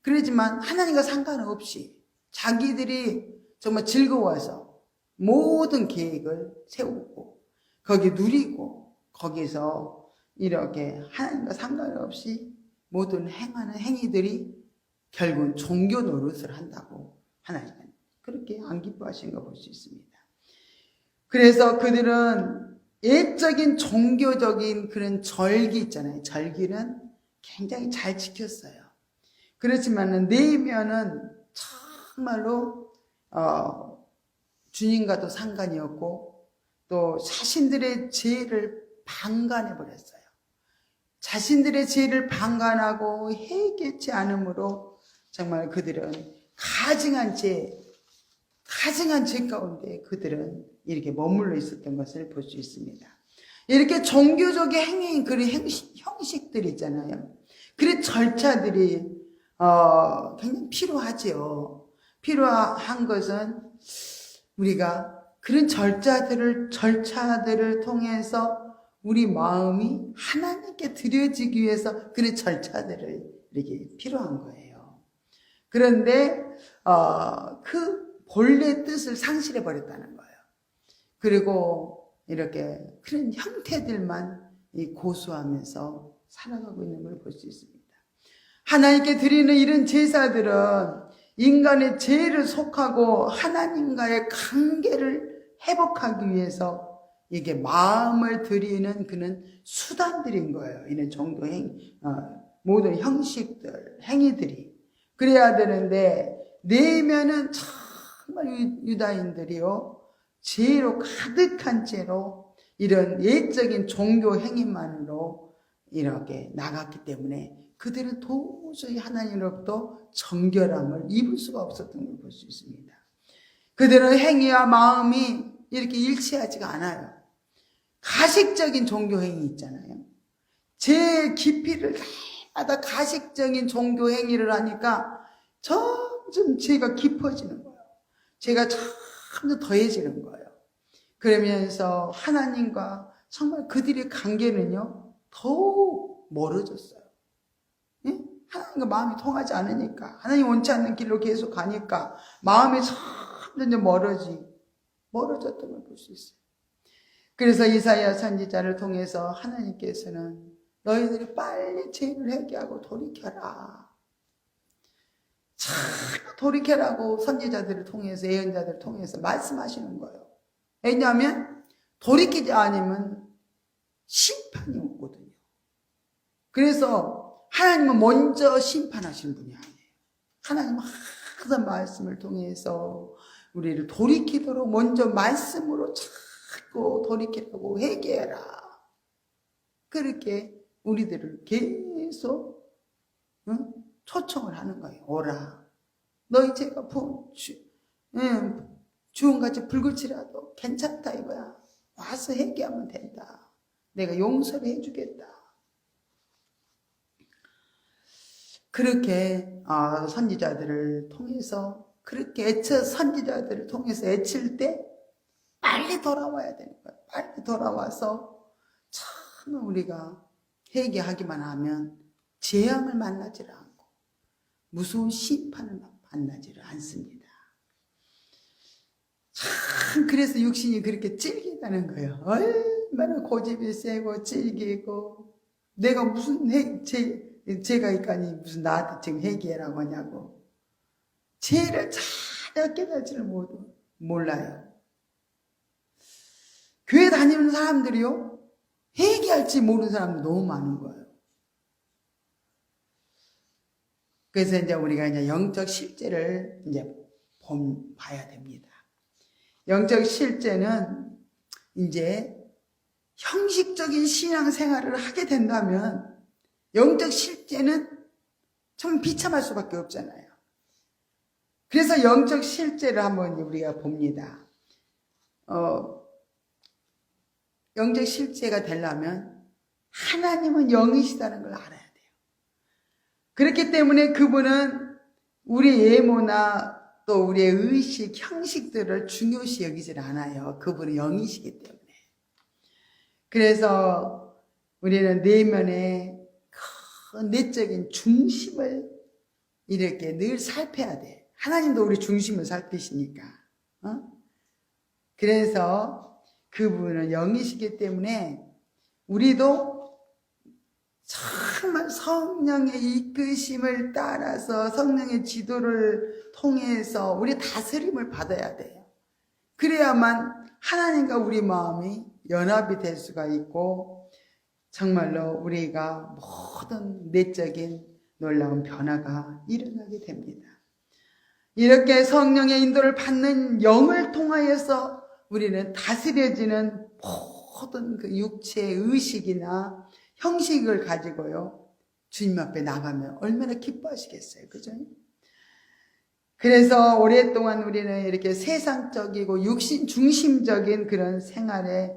그러지만 하나님과 상관없이 자기들이 정말 즐거워서 모든 계획을 세우고 거기 누리고 거기서 이렇게 하나님과 상관없이 모든 행하는 행위들이 결국은 종교 노릇을 한다고 하나님은 그렇게 안 기뻐하신 거 볼 수 있습니다. 그래서 그들은 예적인 종교적인 그런 절기 있잖아요. 절기는 굉장히 잘 지켰어요. 그렇지만은 내면은 정말로 주님과도 상관이 없고 또 자신들의 죄를 방관해 버렸어요. 자신들의 죄를 방관하고 회개치 않으므로 정말 그들은 가증한 죄 가운데 그들은 이렇게 머물러 있었던 것을 볼 수 있습니다. 이렇게 종교적인 행위, 그런 형식들이 있잖아요. 그런 절차들이 굉장히 필요하죠. 필요한 것은 우리가 그런 절차들을 통해서 우리 마음이 하나님께 드려지기 위해서 그런 절차들을 이렇게 필요한 거예요. 그런데 그 본래 뜻을 상실해 버렸다는 거예요. 그리고 이렇게 그런 형태들만 고수하면서 살아가고 있는 걸 볼 수 있습니다. 하나님께 드리는 이런 제사들은 인간의 죄를 속하고 하나님과의 관계를 회복하기 위해서 이게 마음을 드리는 그런 수단들인 거예요. 이런 정도 모든 형식들, 행위들이. 그래야 되는데, 내면은 정말 유다인들이요, 죄로 가득한 죄로 이런 예적인 종교 행위만으로 이렇게 나갔기 때문에 그들은 도저히 하나님으로부터 정결함을 입을 수가 없었던 걸 볼 수 있습니다. 그들의 행위와 마음이 이렇게 일치하지가 않아요. 가식적인 종교 행위 있잖아요. 제 깊이를 다마다 가식적인 종교 행위를 하니까 점점 죄가 깊어지는 거예요. 죄가 점점 더해지는 거예요. 그러면서 하나님과 정말 그들의 관계는요, 더욱 멀어졌어요. 예? 하나님과 마음이 통하지 않으니까, 하나님 원치 않는 길로 계속 가니까 마음이 점점 멀어졌던 걸 볼 수 있어요. 그래서 이사야 선지자를 통해서 하나님께서는 너희들이 빨리 죄를 회개하고 돌이켜라. 돌이켜라고 선지자들을 통해서, 예언자들을 통해서 말씀하시는 거예요. 왜냐하면 돌이키지 않으면 심판이 오거든요. 그래서 하나님은 먼저 심판하시는 분이 아니에요. 하나님은 항상 말씀을 통해서 우리를 돌이키도록 먼저 말씀으로 자꾸 돌이키라고 회개해라. 그렇게 우리들을 계속 초청을 하는 거예요. 오라. 너희 죄가 주홍같이 붉을지라도 괜찮다 이거야. 와서 회개하면 된다. 내가 용서를 해주겠다. 그렇게 선지자들을 통해서 그렇게 선지자들을 통해서 애칠 때 빨리 돌아와야 되는 거야. 빨리 돌아와서 참 우리가 회개하기만 하면 재앙을 만나지 않고 무서운 심판을 만나지를 않습니다. 참 그래서 육신이 그렇게 찔긴다는 거예요. 얼마나 고집이 세고 찔기고 내가 무슨 죄가 있까니 무슨 나한테 지금 회개라고 하냐고. 죄를 전혀 깨닫지를 몰라요. 교회 다니는 사람들이요, 회개할지 모르는 사람도 너무 많은 거예요. 그래서 이제 우리가 이제 영적 실제를 이제 봐야 됩니다. 영적 실제는 이제 형식적인 신앙생활을 하게 된다면 영적 실제는 좀 비참할 수밖에 없잖아요. 그래서 영적 실제를 한번 우리가 봅니다. 영적 실제가 되려면 하나님은 영이시다는 걸 알아야 돼요. 그렇기 때문에 그분은 우리 외모나 또 우리의 의식, 형식들을 중요시 여기질 않아요. 그분은 영이시기 때문에. 그래서 우리는 내면의 큰 내적인 중심을 이렇게 늘 살펴야 돼. 하나님도 우리 중심을 살피시니까. 그래서 그분은 영이시기 때문에 우리도 정말 성령의 이끄심을 따라서 성령의 지도를 통해서 우리 다스림을 받아야 돼요. 그래야만 하나님과 우리 마음이 연합이 될 수가 있고 정말로 우리가 모든 내적인 놀라운 변화가 일어나게 됩니다. 이렇게 성령의 인도를 받는 영을 통하여서 우리는 다스려지는 모든 그 육체의 의식이나 형식을 가지고요, 주님 앞에 나가면 얼마나 기뻐하시겠어요. 그죠? 그래서 오랫동안 우리는 이렇게 세상적이고 육신 중심적인 그런 생활에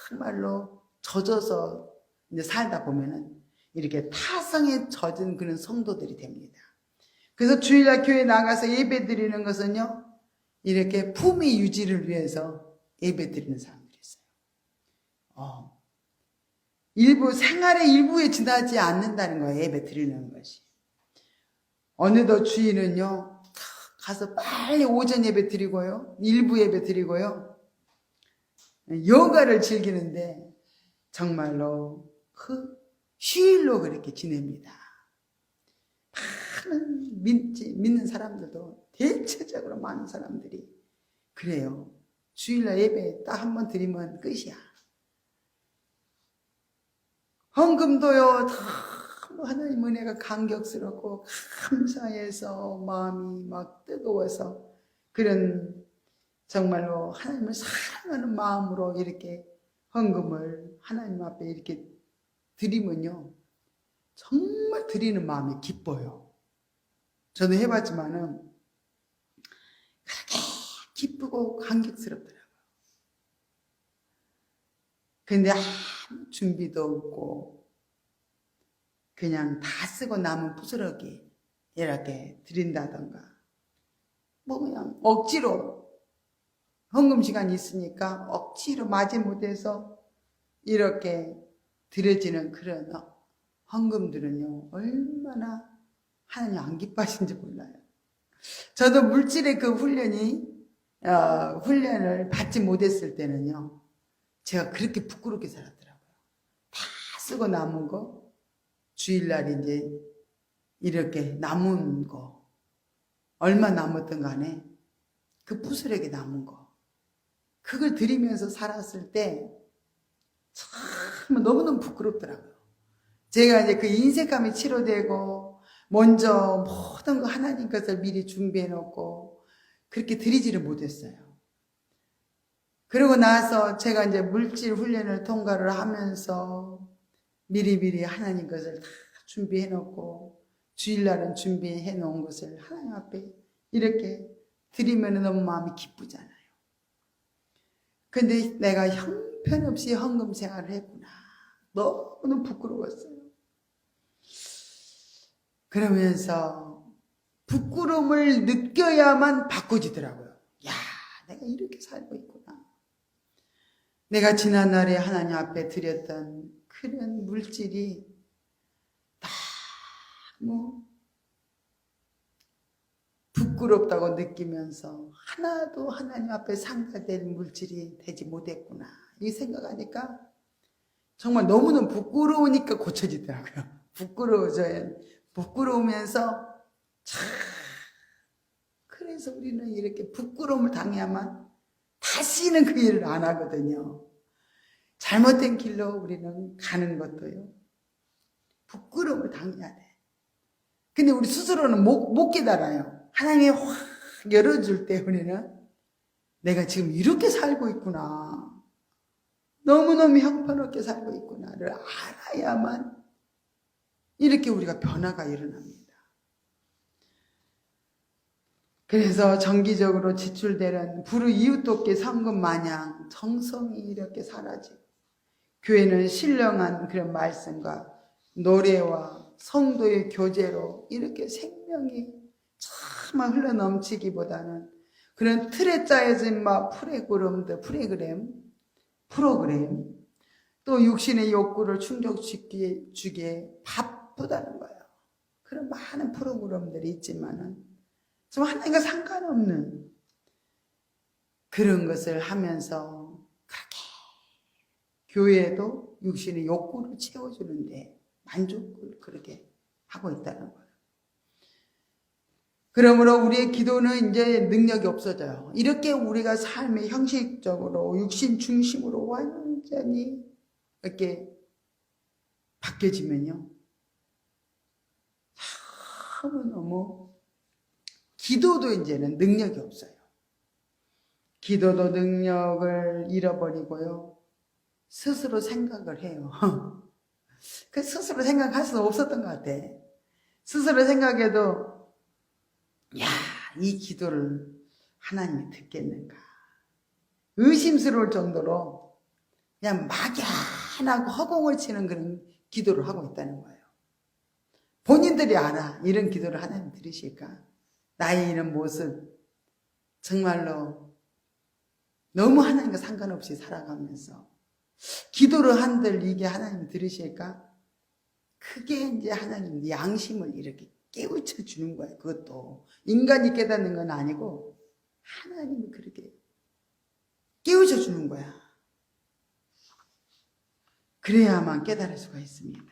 정말로 젖어서 이제 살다 보면은 이렇게 타성에 젖은 그런 성도들이 됩니다. 그래서 주일날 교회 나가서 예배 드리는 것은요, 이렇게 품위 유지를 위해서 예배 드리는 사람들이 있어요. 생활의 일부에 지나지 않는다는 거예요, 예배 드리는 것이. 어느덧 주일은요, 가서 빨리 오전 예배 드리고요, 일부 예배 드리고요, 여가를 즐기는데 정말로 그 휴일로 그렇게 지냅니다. 많은 믿는 사람들도 대체적으로 많은 사람들이 그래요. 주일날 예배 딱 한 번 드리면 끝이야. 헌금도요, 하나님 은혜가 감격스럽고 감사해서 마음이 막 뜨거워서 그런 정말로 하나님을 사랑하는 마음으로 이렇게 헌금을 하나님 앞에 이렇게 드리면요, 정말 드리는 마음이 기뻐요. 저도 해봤지만은 그렇게 기쁘고 감격스럽더라고요. 근데 아무 준비도 없고 그냥 다 쓰고 남은 부스러기 이렇게 드린다던가 뭐 그냥 억지로 헌금 시간이 있으니까 억지로 마지못해서 이렇게 드려지는 그런 헌금들은요, 얼마나 하나님 안 기뻐하신지 몰라요. 저도 물질의 그 훈련을 받지 못했을 때는요, 제가 그렇게 부끄럽게 살았더라고요. 다 쓰고 남은 거, 주일날 이제 이렇게 남은 거, 얼마 남았든 간에 그 부스러기 남은 거, 그걸 드리면서 살았을 때 참 너무너무 부끄럽더라고요. 제가 이제 그 인색감이 치료되고 먼저 모든 거 하나님 것을 미리 준비해 놓고 그렇게 드리지를 못했어요. 그러고 나서 제가 이제 물질 훈련을 통과를 하면서 미리미리 하나님 것을 다 준비해 놓고 주일날은 준비해 놓은 것을 하나님 앞에 이렇게 드리면 너무 마음이 기쁘잖아요. 근데 내가 형편없이 헌금 생활을 했구나. 너무 부끄러웠어요. 그러면서 부끄러움을 느껴야만 바꿔지더라고요. 야, 내가 이렇게 살고 있구나. 내가 지난날에 하나님 앞에 드렸던 그런 물질이 너무 부끄럽다고 느끼면서 하나도 하나님 앞에 상달될 물질이 되지 못했구나. 이 생각하니까 정말 너무너무 부끄러우니까 고쳐지더라고요. 부끄러우면서 참, 그래서 우리는 이렇게 부끄러움을 당해야만 다시는 그 일을 안 하거든요. 잘못된 길로 우리는 가는 것도요. 부끄러움을 당해야 돼. 근데 우리 스스로는 못 깨달아요. 하나님이 확 열어줄 때 우리는 내가 지금 이렇게 살고 있구나. 너무너무 형편없게 살고 있구나를 알아야만 이렇게 우리가 변화가 일어납니다. 그래서 정기적으로 지출되는 불우이웃돕기 성금 마냥 정성이 이렇게 사라지고 교회는 신령한 그런 말씀과 노래와 성도의 교제로 이렇게 생명이 참 흘러넘치기보다는 그런 틀에 짜여진 프로그램 또 육신의 욕구를 충족시키기에 바쁘다는 거예요. 그런 많은 프로그램들이 있지만은 좀 하나님과 상관없는 그런 것을 하면서 그렇게 교회에도 육신의 욕구를 채워주는데 만족을 그렇게 하고 있다는 거예요. 그러므로 우리의 기도는 이제 능력이 없어져요. 이렇게 우리가 삶의 형식적으로 육신 중심으로 완전히 이렇게 바뀌어지면요. 너무너무 기도도 이제는 능력이 없어요. 기도도 능력을 잃어버리고요. 스스로 생각을 해요. 그 스스로 생각할 수 없었던 것 같아. 스스로 생각해도 야, 이 기도를 하나님이 듣겠는가? 의심스러울 정도로 그냥 막연하고 허공을 치는 그런 기도를 하고 있다는 거예요. 본인들이 알아. 이런 기도를 하나님 들으실까? 나의 이런 모습 정말로 너무 하나님과 상관없이 살아가면서 기도를 한들 이게 하나님 들으실까? 그게 이제 하나님 양심을 이렇게 깨우쳐 주는 거예요. 그것도 인간이 깨닫는 건 아니고 하나님이 그렇게 깨우쳐 주는 거야. 그래야만 깨달을 수가 있습니다.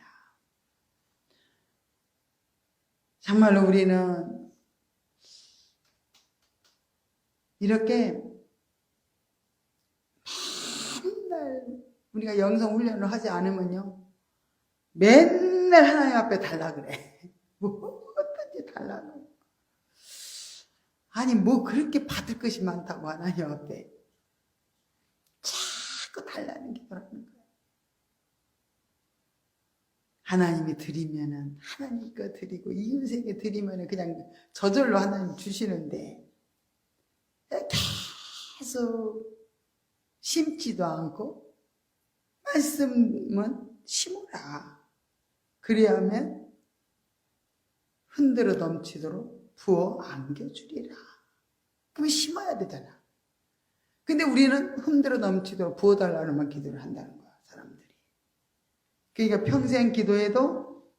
정말로 우리는 이렇게 맨날 우리가 영성 훈련을 하지 않으면요, 맨날 하나님 앞에 달라 그래. 뭐든지 달라고. 아니 뭐 그렇게 받을 것이 많다고 하나님 앞에 자꾸 달라는 기도를 하는 거예요. 하나님이 드리면은 하나님 거 드리고 이웃에게 드리면은 그냥 저절로 하나님 주시는데 계속 심지도 않고 말씀은 심으라. 그리하면 흔들어 넘치도록 부어 안겨주리라. 그럼 심어야 되잖아. 근데 우리는 흔들어 넘치도록 부어달라는 기도를 한다는 거야, 사람들이. 그러니까 평생 기도해도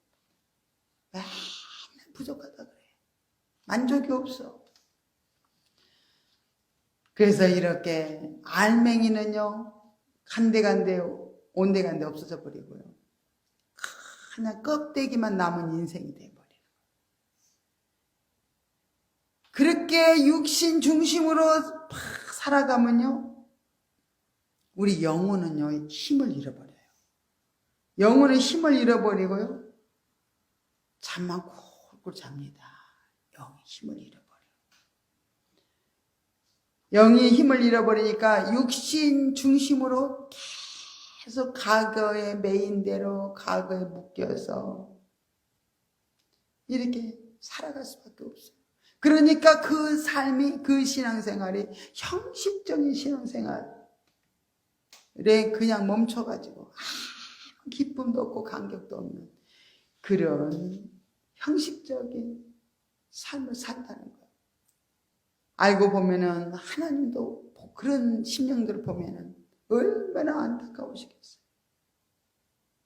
맨날 부족하다 그래. 만족이 없어. 그래서 이렇게 알맹이는요, 간데간데 온데간데 없어져 버리고요. 그냥 껍데기만 남은 인생이 돼버려요. 그렇게 육신 중심으로 팍 살아가면요, 우리 영혼은요, 힘을 잃어버려요. 영혼은 힘을 잃어버리고요, 잠만 꿀꿀 잡니다. 영이 힘을 잃어버려요. 영이 힘을 잃어버리니까 육신 중심으로 계속 과거의 메인대로 과거에 묶여서 이렇게 살아갈 수밖에 없어요. 그러니까 그 삶이, 그 신앙생활이 형식적인 신앙생활에 그냥 멈춰가지고 아무 기쁨도 없고 감격도 없는 그런 형식적인 삶을 산다는 거예요. 알고 보면은 하나님도 그런 심령들을 보면은 얼마나 안타까우시겠어요.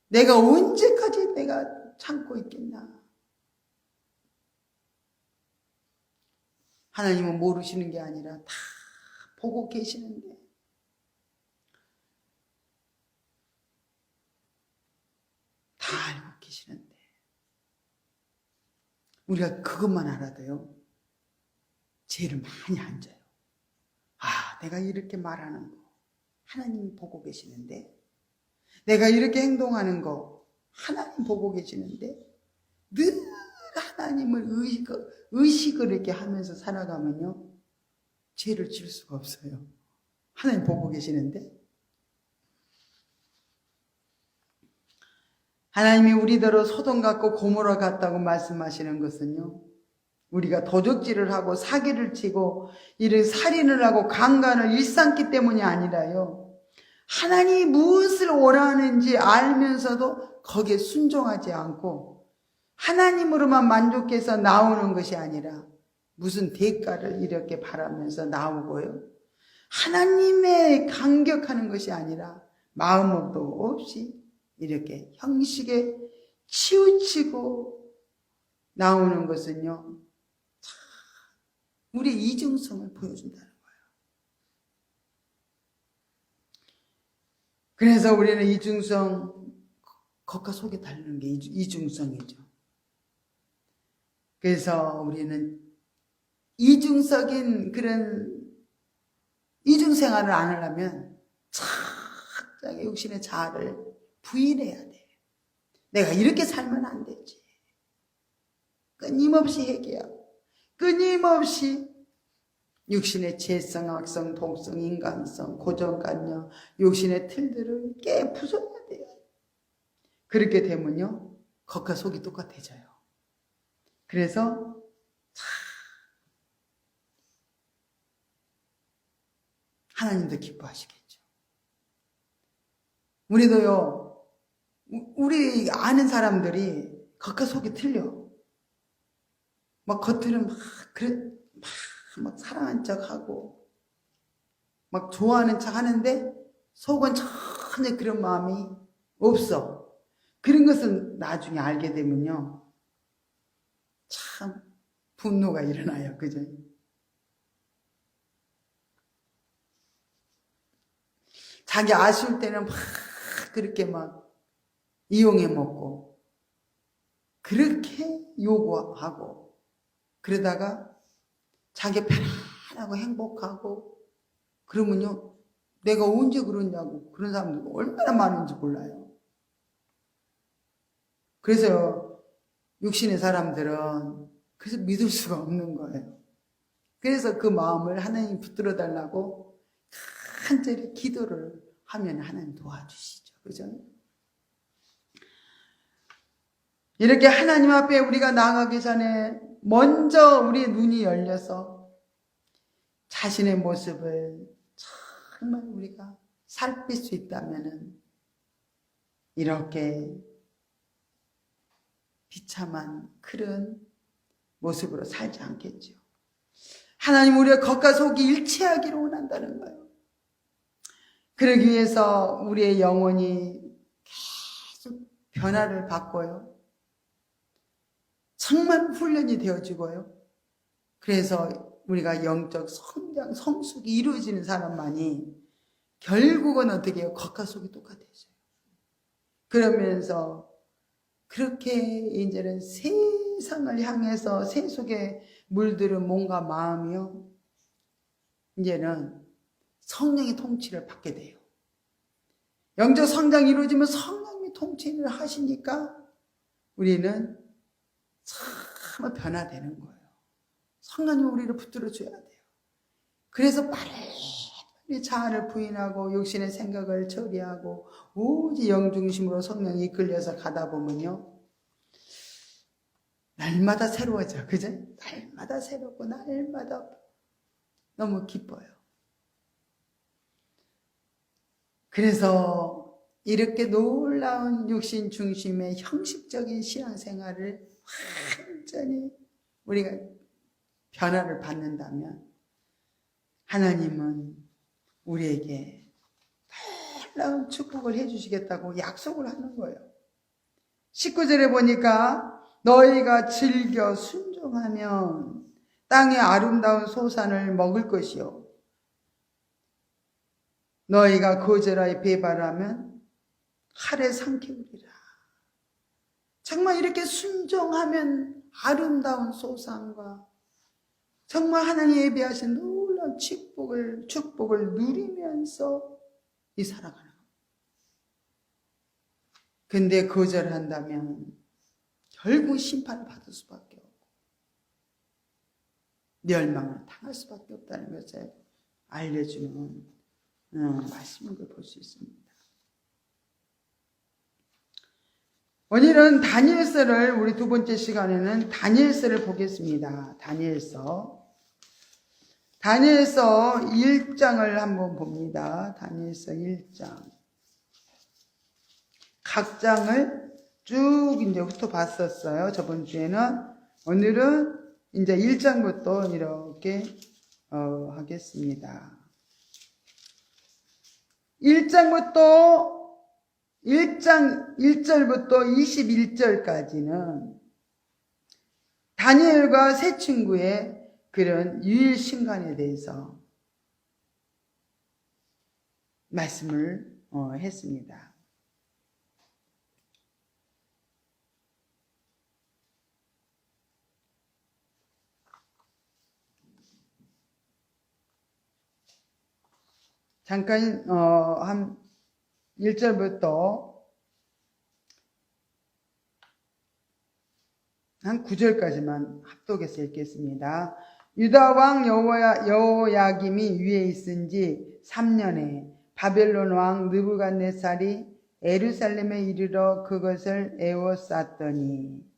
내가 언제까지 내가 참고 있겠나. 하나님은 모르시는 게 아니라 다 보고 계시는데, 다 알고 계시는데 우리가 그것만 알아도요 죄를 많이 안 져요. 아, 내가 이렇게 말하는 거 하나님이 보고 계시는데, 내가 이렇게 행동하는 거 하나님 보고 계시는데, 늘 하나님을 의식을 이렇게 하면서 살아가면요 죄를 질 수가 없어요. 하나님 보고 계시는데. 하나님이 우리대로 소돔 같고 고모라 같다고 말씀하시는 것은요, 우리가 도적질을 하고 사기를 치고 이런 살인을 하고 강간을 일삼기 때문이 아니라요, 하나님이 무엇을 원하는지 알면서도 거기에 순종하지 않고 하나님으로만 만족해서 나오는 것이 아니라 무슨 대가를 이렇게 바라면서 나오고요, 하나님의 감격하는 것이 아니라 마음도 없이 이렇게 형식에 치우치고 나오는 것은요 우리의 이중성을 보여준다는 거예요. 그래서 우리는 이중성, 겉과 속이 다르는 게 이중성이죠. 그래서 우리는 이중적인 그런 이중생활을 안 하려면 자기 육신의 자아를 부인해야 돼요. 내가 이렇게 살면 안 되지. 끊임없이 회개하고 끊임없이 육신의 죄성, 악성, 독성, 인간성, 고정관념, 육신의 틀들을 깨 부숴야 돼요. 그렇게 되면요 겉과 속이 똑같아져요. 그래서 하나님도 기뻐하시겠죠. 우리도요, 우리 아는 사람들이 겉과 속이 틀려. 막 겉으로는 막 사랑한 척 하고 막 좋아하는 척 하는데 속은 전혀 그런 마음이 없어. 그런 것을 나중에 알게 되면요 참 분노가 일어나요. 그죠? 자기 아쉬울 때는 막 그렇게 막 이용해 먹고 그렇게 요구하고, 그러다가 자기 편안하고 행복하고 그러면요 내가 언제 그러냐고 그런 사람들 얼마나 많은지 몰라요. 그래서 육신의 사람들은 그래서 믿을 수가 없는 거예요. 그래서 그 마음을 하나님 붙들어 달라고 간절히 기도를 하면 하나님 도와주시죠. 그죠? 이렇게 하나님 앞에 우리가 나아가기 전에 먼저 우리의 눈이 열려서 자신의 모습을 정말 우리가 살필 수 있다면은 이렇게 비참한 그런 모습으로 살지 않겠죠. 하나님 우리의 겉과 속이 일치하기를 원한다는 거예요. 그러기 위해서 우리의 영혼이 계속 변화를 받고요. 정말 훈련이 되어지고요. 그래서 우리가 영적 성장, 성숙이 이루어지는 사람만이 결국은 어떻게 해요? 겉과 속이 똑같아져요. 그러면서 그렇게 이제는 세상을 향해서 세속에 물들은 몸과 마음이요, 이제는 성령의 통치를 받게 돼요. 영적 성장이 이루어지면 성령이 통치를 하시니까 우리는 참 변화되는 거예요. 성령이 우리를 붙들어줘야 돼요. 그래서 빨리 자아를 부인하고 육신의 생각을 처리하고 오직 영중심으로 성령이 이끌려서 가다 보면요 날마다 새로워져. 그죠? 날마다 새롭고 날마다 너무 기뻐요. 그래서 이렇게 놀라운 육신 중심의 형식적인 신앙생활을 완전히 우리가 변화를 받는다면 하나님은 우리에게 놀라운 축복을 해주시겠다고 약속을 하는 거예요. 19절에 보니까 너희가 즐겨 순종하면 땅의 아름다운 소산을 먹을 것이요 너희가 거절하여 배발하면 칼에 삼키우리라. 정말 이렇게 순종하면 아름다운 소산과 정말 하나님 예비하신 놀라운 축복을 누리면서 이 살아가는 거예요. 근데 거절한다면 결국 심판을 받을 수밖에 없고 멸망을 당할 수밖에 없다는 것을 알려주는 말씀을 볼 수 있습니다. 오늘은 다니엘서를 우리 두 번째 시간에는 다니엘서를 보겠습니다. 다니엘서 1장을 한번 봅니다. 다니엘서 1장. 각 장을 쭉 이제 훑어봤었어요. 저번 주에는. 오늘은 이제 1장부터 이렇게 하겠습니다. 1장 1절부터 21절까지는 다니엘과 세 친구의 그런 유일 신간에 대해서 말씀을 했습니다. 잠깐 한 1절부터 한 9절까지만 합독해서 읽겠습니다. 유다 왕 여호야김이 위에 있은 지 3년에 바벨론 왕 느부갓네살이 예루살렘에 이르러 그것을 에워쌌더니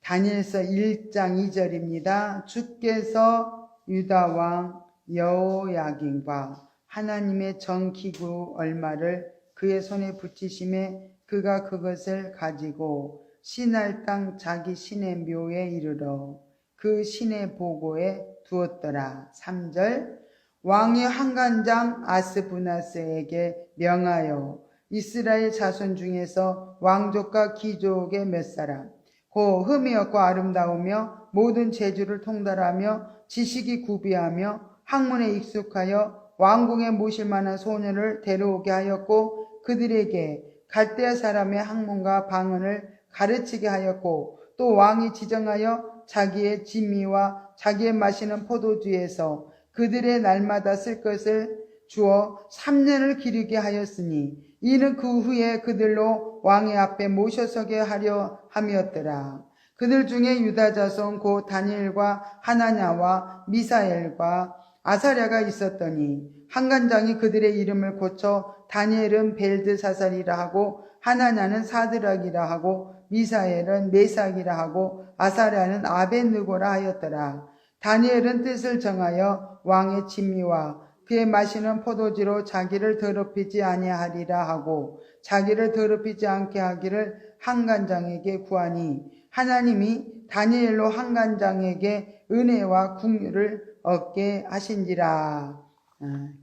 다니엘서 1장 2절입니다. 주께서 유다 왕 여호야김과 하나님의 정기구 얼마를 그의 손에 붙이심에 그가 그것을 가지고 시날 땅 자기 신의 묘에 이르러 그 신의 보고에 두었더라. 3절 왕이 한간장 아스부나스에게 명하여 이스라엘 자손 중에서 왕족과 귀족의 몇 사람 고 흠이 없고 아름다우며 모든 재주를 통달하며 지식이 구비하며 학문에 익숙하여 왕궁에 모실 만한 소년을 데려오게 하였고 그들에게 갈대아 사람의 학문과 방언을 가르치게 하였고 또 왕이 지정하여 자기의 진미와 자기의 마시는 포도주에서 그들의 날마다 쓸 것을 주어 3년을 기르게 하였으니 이는 그 후에 그들로 왕의 앞에 모셔서게 하려 함이었더라. 그들 중에 유다 자손 곧 다니엘과 하나냐와 미사엘과 아사랴가 있었더니 한간장이 그들의 이름을 고쳐 다니엘은 벨드사살이라 하고 하나냐는 사드락이라 하고 미사엘은 메삭이라 하고 아사랴는 아벤느고라 하였더라. 다니엘은 뜻을 정하여 왕의 진미와 그의 마시는 포도주로 자기를 더럽히지 아니하리라 하고 자기를 더럽히지 않게 하기를 한간장에게 구하니 하나님이 다니엘로 한간장에게 은혜와 긍휼을 얻게 하신지라.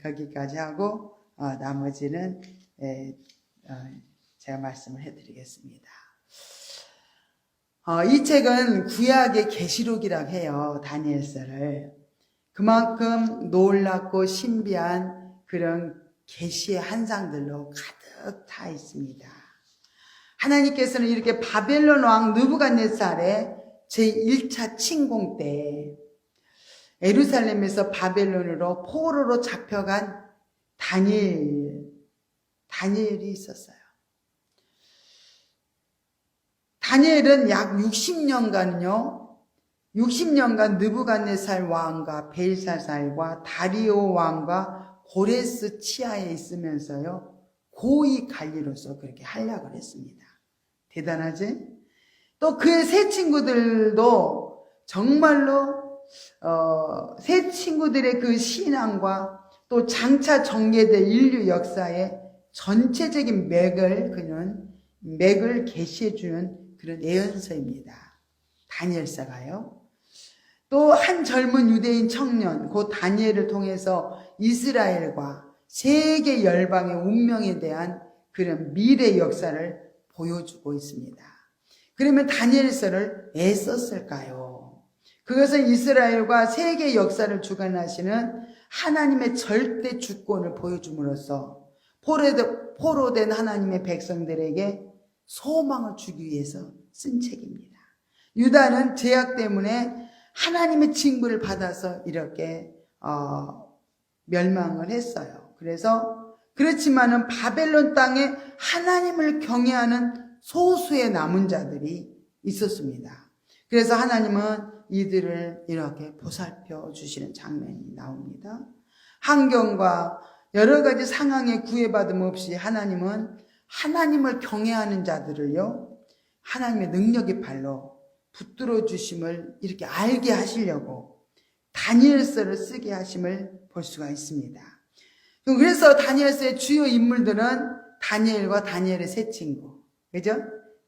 거기까지 하고 나머지는 제가 말씀을 해드리겠습니다. 이 책은 구약의 계시록이라고 해요. 다니엘서를. 그만큼 놀랍고 신비한 그런 계시의 한상들로 가득 차 있습니다. 하나님께서는 이렇게 바벨론 왕 느부갓네살의 제1차 침공 때 예루살렘에서 바벨론으로 포로로 잡혀간 다니엘이 있었어요. 다니엘은 약 60년간 느부갓네살 왕과 벨사살과 다리오 왕과 고레스 치하에 있으면서요 고위 관리로서 그렇게 활약을 했습니다. 대단하지? 또 그의 세 친구들도 정말로 세 친구들의 그 신앙과 또 장차 전개될 인류 역사의 전체적인 맥을 계시해주는 그런 예언서입니다. 다니엘서가요. 또 한 젊은 유대인 청년 곧 다니엘을 통해서 이스라엘과 세계 열방의 운명에 대한 그런 미래 역사를 보여주고 있습니다. 그러면 다니엘서를 왜 썼을까요? 그것은 이스라엘과 세계 역사를 주관하시는 하나님의 절대 주권을 보여줌으로써 포로된 하나님의 백성들에게 소망을 주기 위해서 쓴 책입니다. 유다는 죄악 때문에 하나님의 징벌을 받아서 이렇게 멸망을 했어요. 그렇지만은 바벨론 땅에 하나님을 경외하는 소수의 남은 자들이 있었습니다. 그래서 하나님은 이들을 이렇게 보살펴 주시는 장면이 나옵니다. 환경과 여러 가지 상황에 구애받음 없이 하나님은 하나님을 경외하는 자들을요, 하나님의 능력의 발로 붙들어 주심을 이렇게 알게 하시려고 다니엘서를 쓰게 하심을 볼 수가 있습니다. 그래서 다니엘서의 주요 인물들은 다니엘과 다니엘의 세 친구, 그죠?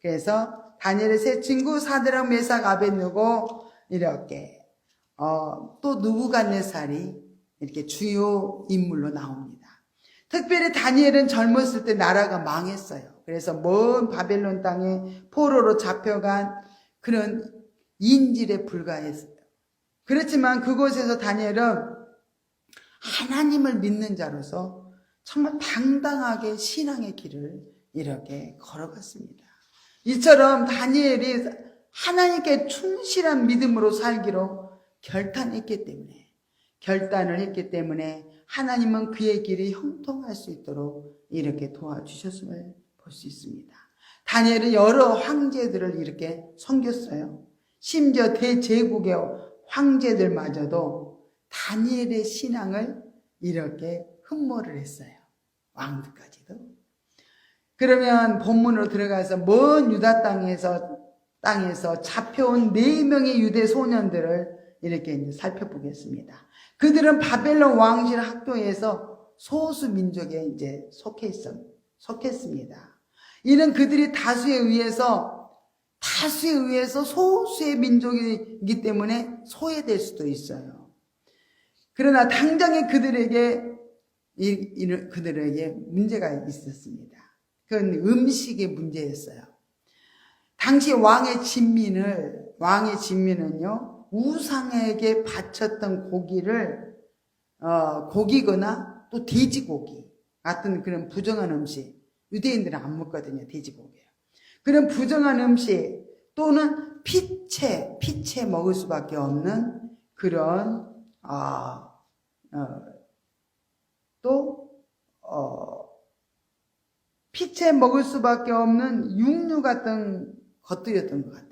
그래서 다니엘의 세 친구 사드락 메삭 아벳느고 이렇게 또 느부갓네살이 이렇게 주요 인물로 나옵니다. 특별히 다니엘은 젊었을 때 나라가 망했어요. 그래서 먼 바벨론 땅에 포로로 잡혀간 그런 인질에 불과했어요. 그렇지만 그곳에서 다니엘은 하나님을 믿는 자로서 정말 당당하게 신앙의 길을 이렇게 걸어갔습니다. 이처럼 다니엘이 하나님께 충실한 믿음으로 살기로 결단을 했기 때문에 하나님은 그의 길이 형통할 수 있도록 이렇게 도와주셨음을 볼 수 있습니다. 다니엘은 여러 황제들을 이렇게 섬겼어요. 심지어 대제국의 황제들마저도 다니엘의 신앙을 이렇게 흠모를 했어요. 왕들까지도. 그러면 본문으로 들어가서 먼 유다 땅에서 잡혀온 4명의 유대 소년들을 이렇게 이제 살펴보겠습니다. 그들은 바벨론 왕실 학교에서 소수 민족에 이제 속했습니다. 이는 그들이 다수에 의해서 소수의 민족이기 때문에 소외될 수도 있어요. 그러나 당장에 그들에게 문제가 있었습니다. 그건 음식의 문제였어요. 당시 왕의 진미는요, 우상에게 바쳤던 고기거나 또 돼지고기 같은 그런 부정한 음식, 유대인들은 안 먹거든요, 돼지고기요. 그런 부정한 음식 또는 피채 먹을 수밖에 없는 그런 피채 먹을 수밖에 없는 육류 같은 것들이었던 것 같아요.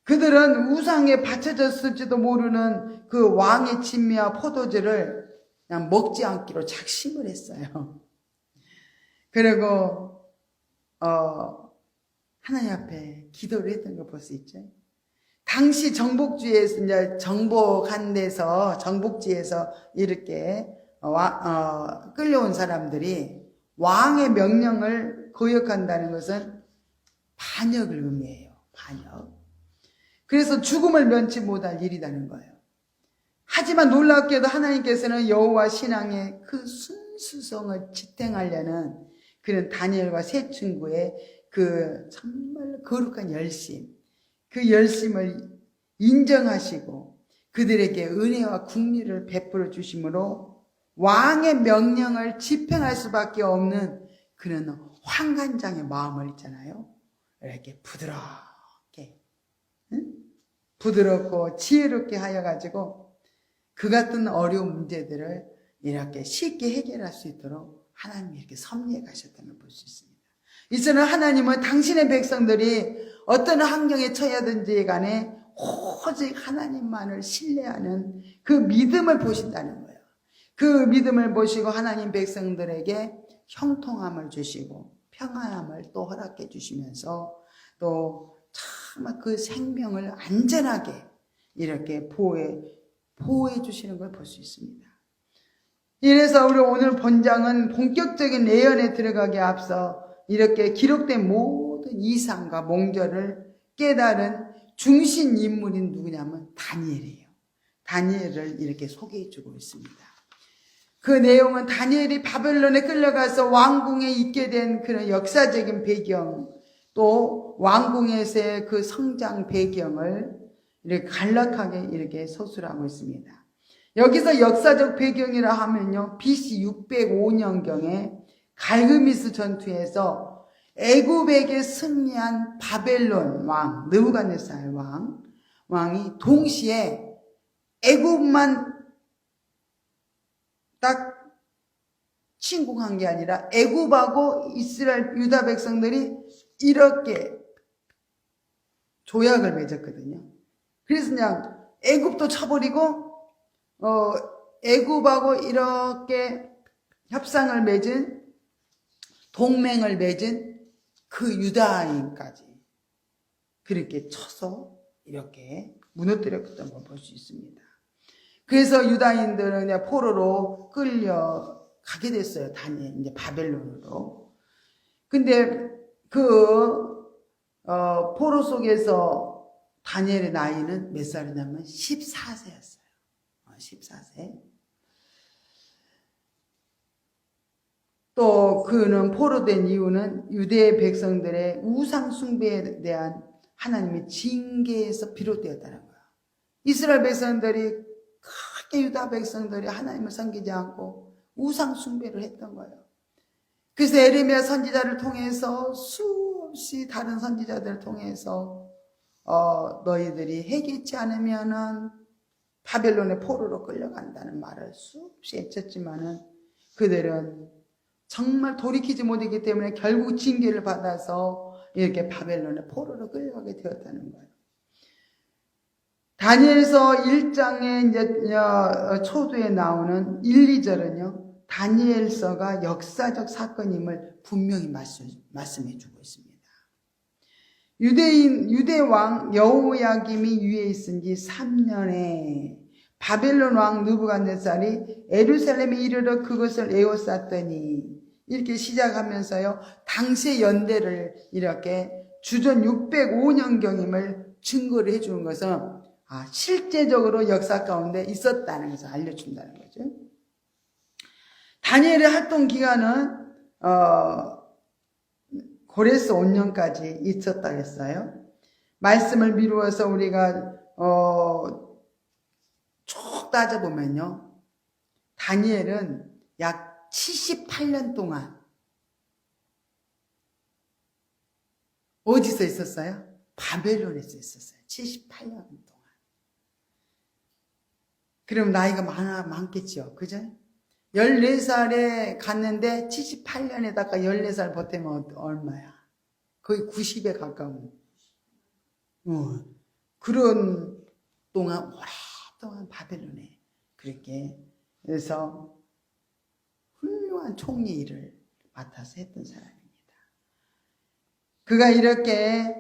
그들은 우상에 바쳐졌을지도 모르는 그 왕의 진미와 포도주를 그냥 먹지 않기로 작심을 했어요. 그리고 하나님 앞에 기도를 했던 걸 볼 수 있죠. 당시 정복지에서 이렇게 끌려온 사람들이 왕의 명령을 거역한다는 것은 반역을 의미해요. 반역. 그래서 죽음을 면치 못할 일이라는 거예요. 하지만 놀랍게도 하나님께서는 여호와 신앙의 그 순수성을 지탱하려는 그런 다니엘과 세 친구의 그 정말 거룩한 열심, 그 열심을 인정하시고 그들에게 은혜와 국리를 베풀어 주심으로 왕의 명령을 집행할 수밖에 없는 그런 환관장의 마음을 있잖아요. 이렇게 부드럽고 지혜롭게 하여가지고 그 같은 어려운 문제들을 이렇게 쉽게 해결할 수 있도록 하나님이 이렇게 섭리해 가셨다는 걸 볼 수 있습니다. 이제는 하나님은 당신의 백성들이 어떤 환경에 처하든지 간에 오직 하나님만을 신뢰하는 그 믿음을 보신다는 거예요. 그 믿음을 보시고 하나님 백성들에게 형통함을 주시고 평안함을 또 허락해 주시면서 또 정말 그 생명을 안전하게 이렇게 보호해 주시는 걸 볼 수 있습니다. 이래서 우리 오늘 본장은 본격적인 예언에 들어가기에 앞서 이렇게 기록된 모든 이상과 몽절을 깨달은 중심 인물인 누구냐면 다니엘이에요. 다니엘을 이렇게 소개해 주고 있습니다. 그 내용은 다니엘이 바벨론에 끌려가서 왕궁에 있게 된 그런 역사적인 배경, 또 왕궁에서의 그 성장 배경을 이렇게 간략하게 이렇게 서술하고 있습니다. 여기서 역사적 배경이라 하면요, BC 605년경에 갈그미스 전투에서 애굽에게 승리한 바벨론 왕 느부갓네살 왕이 동시에 애굽만 딱 침공한 게 아니라 애굽하고 이스라엘 유다 백성들이 이렇게 조약을 맺었거든요. 그래서 그냥 애굽도 쳐버리고 애굽하고 이렇게 협상을 맺은, 동맹을 맺은 그 유다인까지 그렇게 쳐서 이렇게 무너뜨렸던 걸 볼 수 있습니다. 그래서 유다인들은 포로로 끌려가게 됐어요. 이제 바벨론으로. 근데 포로 속에서 다니엘의 나이는 몇 살이냐면 14세였어요. 14세. 또 그는 포로된 이유는 유대 백성들의 우상 숭배에 대한 하나님의 징계에서 비롯되었다는 거야. 이스라엘 백성들이 크게 유다 백성들이 하나님을 섬기지 않고 우상 숭배를 했던 거예요. 그래서 에레미야 선지자를 통해서 수없이 다른 선지자들을 통해서 너희들이 회개치 않으면은 바벨론의 포로로 끌려간다는 말을 수없이 외쳤지만은 그들은 정말 돌이키지 못했기 때문에 결국 징계를 받아서 이렇게 바벨론의 포로로 끌려가게 되었다는 거예요. 다니엘서 1장에 이제 초두에 나오는 1, 2절은요, 다니엘서가 역사적 사건임을 분명히 말씀해 주고 있습니다. 유대 왕 여호야김이 위에 있은 지 3년에 바벨론 왕 느부갓네살이 예루살렘에 이르러 그것을 에워쌌더니, 이렇게 시작하면서요, 당시의 연대를 이렇게 주전 605년경임을 증거를 해주는 것은 실제적으로 역사 가운데 있었다는 것을 알려준다는 거죠. 다니엘의 활동 기간은 고레스 5년까지 있었다 했어요. 말씀을 미루어서 우리가 쭉 따져보면요, 다니엘은 약 78년 동안 어디서 있었어요? 바벨론에서 있었어요. 78년 동안. 그럼 나이가 많겠죠. 그죠? 14살에 갔는데 78년에다가 14살 버티면 얼마야? 거의 90에 가까운. 그런 동안, 오랫동안 바벨론에 그렇게, 그래서 훌륭한 총리 일을 맡아서 했던 사람입니다. 그가 이렇게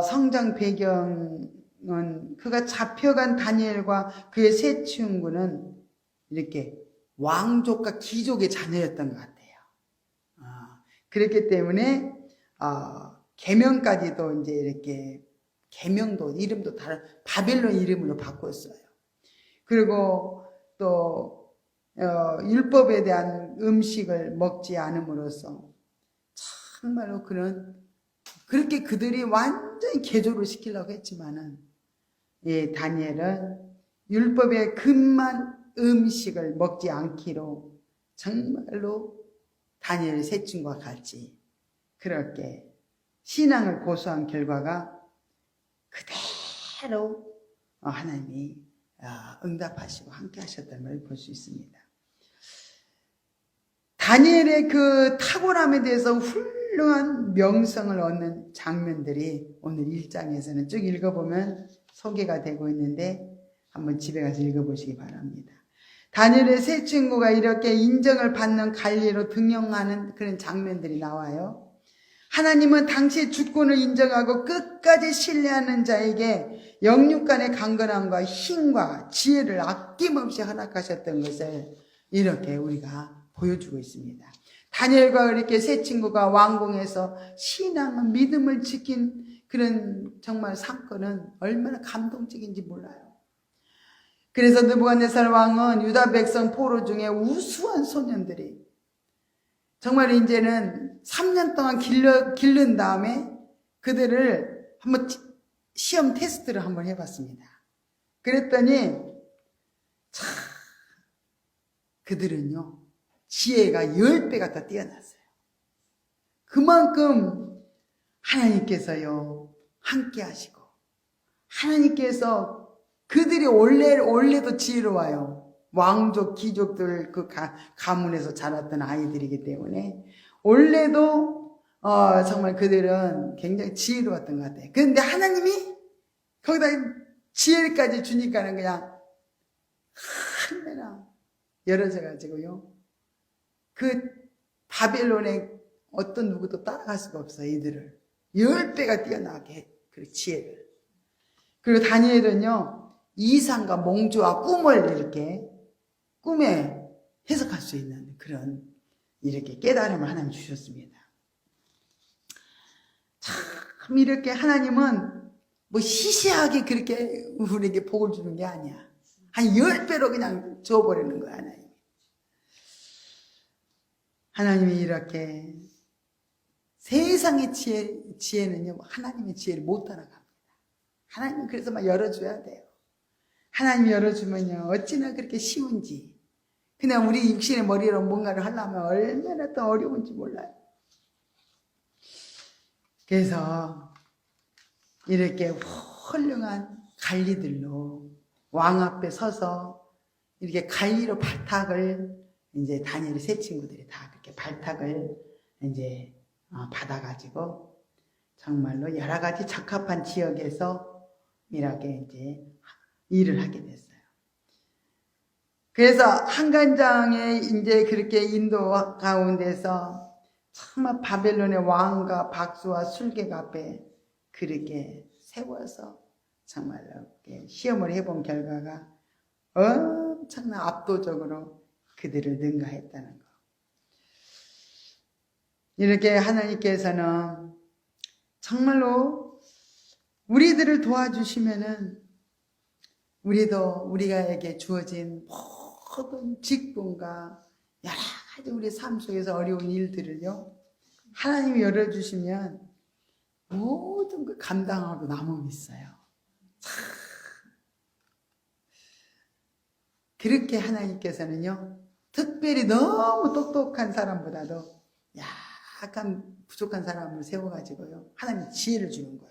성장 배경은, 그가 잡혀간 다니엘과 그의 세 친구는 이렇게 왕족과 귀족의 자녀였던 것 같아요. 그렇기 때문에 계명까지도 이제 이렇게 계명도 이름도 다른 바벨론 이름으로 바꿨어요. 그리고 또 율법에 대한 음식을 먹지 않음으로써 정말로 그렇게 그들이 완전히 개조를 시키려고 했지만은, 다니엘은 율법의 금만 음식을 먹지 않기로 정말로 다니엘의 세 친구와 같이 그렇게 신앙을 고수한 결과가 그대로 하나님이 응답하시고 함께 하셨다는 걸 볼 수 있습니다. 다니엘의 그 탁월함에 대해서 훌륭한 명성을 얻는 장면들이 오늘 1장에서는 쭉 읽어보면 소개가 되고 있는데, 한번 집에 가서 읽어보시기 바랍니다. 다니엘의 세 친구가 이렇게 인정을 받는 관리로 등용하는 그런 장면들이 나와요. 하나님은 당시의 주권을 인정하고 끝까지 신뢰하는 자에게 영육간의 강건함과 힘과 지혜를 아낌없이 허락하셨던 것을 이렇게 우리가 보여주고 있습니다. 다니엘과 이렇게 세 친구가 왕궁에서 신앙, 믿음을 지킨 그런 정말 사건은 얼마나 감동적인지 몰라요. 그래서 느부갓네살 왕은 유다 백성 포로 중에 우수한 소년들이 정말 이제는 3년 동안 기른 다음에 그들을 한번 시험 테스트를 한번 해봤습니다. 그랬더니 참 그들은요 지혜가 10배가 더 뛰어났어요. 그만큼 하나님께서요 함께 하시고 하나님께서 그들이 원래도 지혜로워요. 왕족, 귀족들 그 가문에서 자랐던 아이들이기 때문에 원래도 정말 그들은 굉장히 지혜로웠던 것 같아요. 그런데 하나님이 거기다 지혜까지 주니까는 그냥 하늘나 열어져 가지고요. 그 바벨론의 어떤 누구도 따라갈 수가 없어요. 이들을 10배가 뛰어나게 해. 그 지혜를. 그리고 다니엘은요 이상과 몽주와 꿈을 이렇게 꿈에 해석할 수 있는 그런 이렇게 깨달음을 하나님 주셨습니다. 참 이렇게 하나님은 뭐 시시하게 그렇게 우리에게 복을 주는 게 아니야. 한 10배로 그냥 줘버리는 거야 하나님. 하나님이 이렇게 세상의 지혜는요 하나님의 지혜를 못 따라갑니다. 하나님은 그래서 막 열어줘야 돼요. 하나님이 열어주면요 어찌나 그렇게 쉬운지, 그냥 우리 육신의 머리로 뭔가를 하려면 얼마나 더 어려운지 몰라요. 그래서 이렇게 훌륭한 관리들로 왕 앞에 서서 이렇게 관리로 발탁을 이제 다니엘의 세 친구들이 다 그렇게 발탁을 이제 받아가지고 정말로 여러 가지 적합한 지역에서 이렇게 이제 일을 하게 됐어요. 그래서 한간장에 이제 그렇게 인도 가운데서 정말 바벨론의 왕과 박수와 술객 앞에 그렇게 세워서 정말로 시험을 해본 결과가 엄청난 압도적으로 그들을 능가했다는 거. 이렇게 하나님께서는 정말로 우리들을 도와주시면은 우리도 우리가에게 주어진 모든 직분과 여러 가지 우리 삶 속에서 어려운 일들을요 하나님이 열어주시면 모든 걸 감당하고 남음이 있어요. 그렇게 하나님께서는요 특별히 너무 똑똑한 사람보다도 약간 부족한 사람을 세워가지고요 하나님이 지혜를 주는 거예요.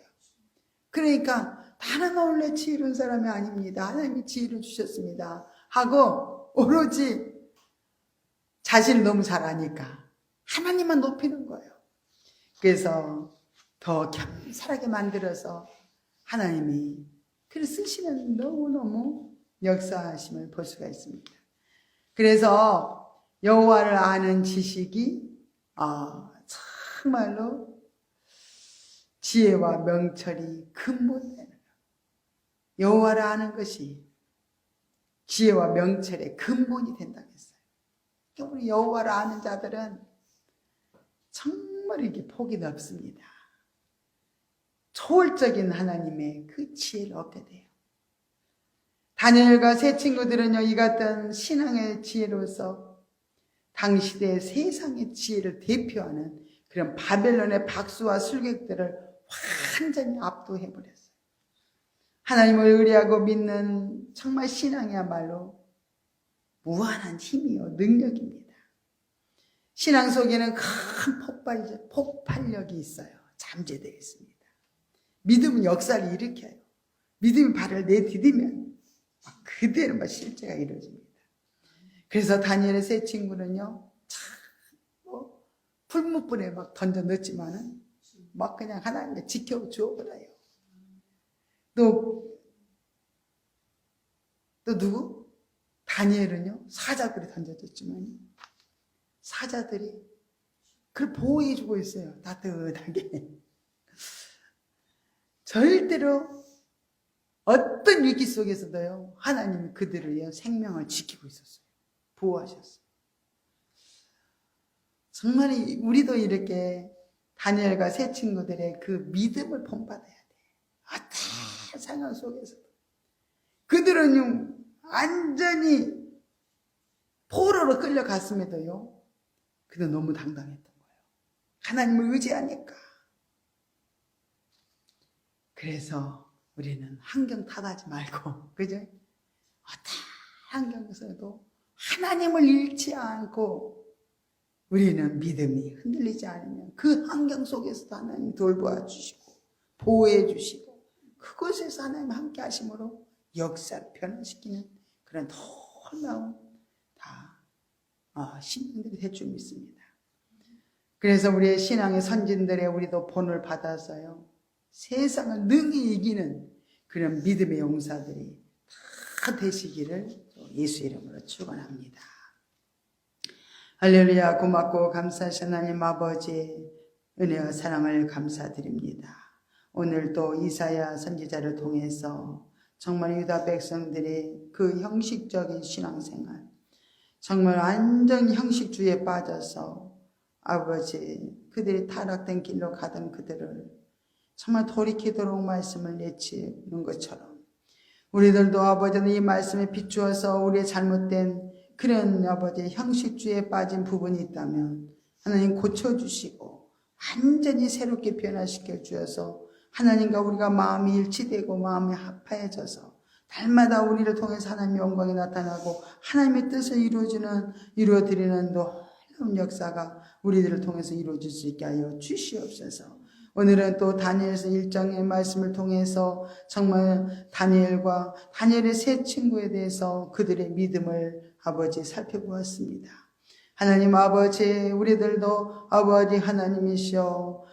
그러니까 나는 원래 지혜로운 사람이 아닙니다. 하나님이 지혜를 주셨습니다. 하고 오로지 자신을 너무 잘 아니까 하나님만 높이는 거예요. 그래서 더 겸손하게 만들어서 하나님이 그를 쓰시는 너무너무 역사하심을 볼 수가 있습니다. 그래서 여호와를 아는 지식이 정말로 지혜와 명철이 근본되는 거예요. 여호와를 아는 것이 지혜와 명철의 근본이 된다고 했어요. 우리 여호와를 아는 자들은 정말 이게 폭이 넓습니다. 초월적인 하나님의 그 지혜를 얻게 돼요. 다니엘과 세 친구들은요 이 같은 신앙의 지혜로서 당시대의 세상의 지혜를 대표하는 그런 바벨론의 박수와 술객들을 완전히 압도해버렸어요. 하나님을 의뢰하고 믿는 정말 신앙이야말로 무한한 힘이요 능력입니다. 신앙 속에는 큰 폭발력이 있어요. 잠재되어 있습니다. 믿음은 역사를 일으켜요. 믿음이 발을 내디디면 그대로 막 실제가 이루어집니다. 그래서 다니엘의 세 친구는요 풀무불에 막 던져 넣었지만은 막 그냥 하나님이 지켜주어버려요. 또 누구? 다니엘은요 사자들이 던져졌지만 사자들이 그걸 보호해주고 있어요. 따뜻하게. 절대로 어떤 위기 속에서도요, 하나님이 그들의 생명을 지키고 있었어요. 보호하셨어요. 정말 우리도 이렇게 다니엘과 세 친구들의 그 믿음을 본받아야 돼. 어떤 상황 속에서도. 그들은 완전히 포로로 끌려갔음에도요, 그들은 너무 당당했던 거예요. 하나님을 의지하니까. 그래서 우리는 환경 탓하지 말고, 그죠? 어떤 환경에서도 하나님을 잃지 않고 우리는 믿음이 흔들리지 않으면 그 환경 속에서도 하나님 돌보아 주시고 보호해 주시고 그곳에서 하나님 함께 하심으로 역사를 변화시키는 그런 놀라운 신앙들이 될 줄 믿습니다. 그래서 우리의 신앙의 선진들의 우리도 본을 받아서요, 세상을 능히 이기는 그런 믿음의 용사들이 다 되시기를 예수 이름으로 축원합니다. 할렐루야. 고맙고 감사하신 하나님 아버지 은혜와 사랑을 감사드립니다. 오늘 또 이사야 선지자를 통해서 정말 유다 백성들이 그 형식적인 신앙생활, 정말 완전 형식주의에 빠져서 아버지 그들이 타락된 길로 가던 그들을 정말 돌이키도록 말씀을 내치는 것처럼 우리들도 아버지는 이 말씀에 비추어서 우리의 잘못된 그런 아버지 형식주의에 빠진 부분이 있다면 하나님 고쳐주시고 완전히 새롭게 변화시켜 주셔서 하나님과 우리가 마음이 일치되고 마음이 합해져서 날마다 우리를 통해서 하나님의 영광이 나타나고 하나님의 뜻을 이루어드리는 놀라운 역사가 우리들을 통해서 이루어질 수 있게 하여 주시옵소서. 오늘은 또 다니엘서 1장의 말씀을 통해서 정말 다니엘의 세 친구에 대해서 그들의 믿음을 아버지 살펴보았습니다. 하나님 아버지, 우리들도 아버지 하나님이시여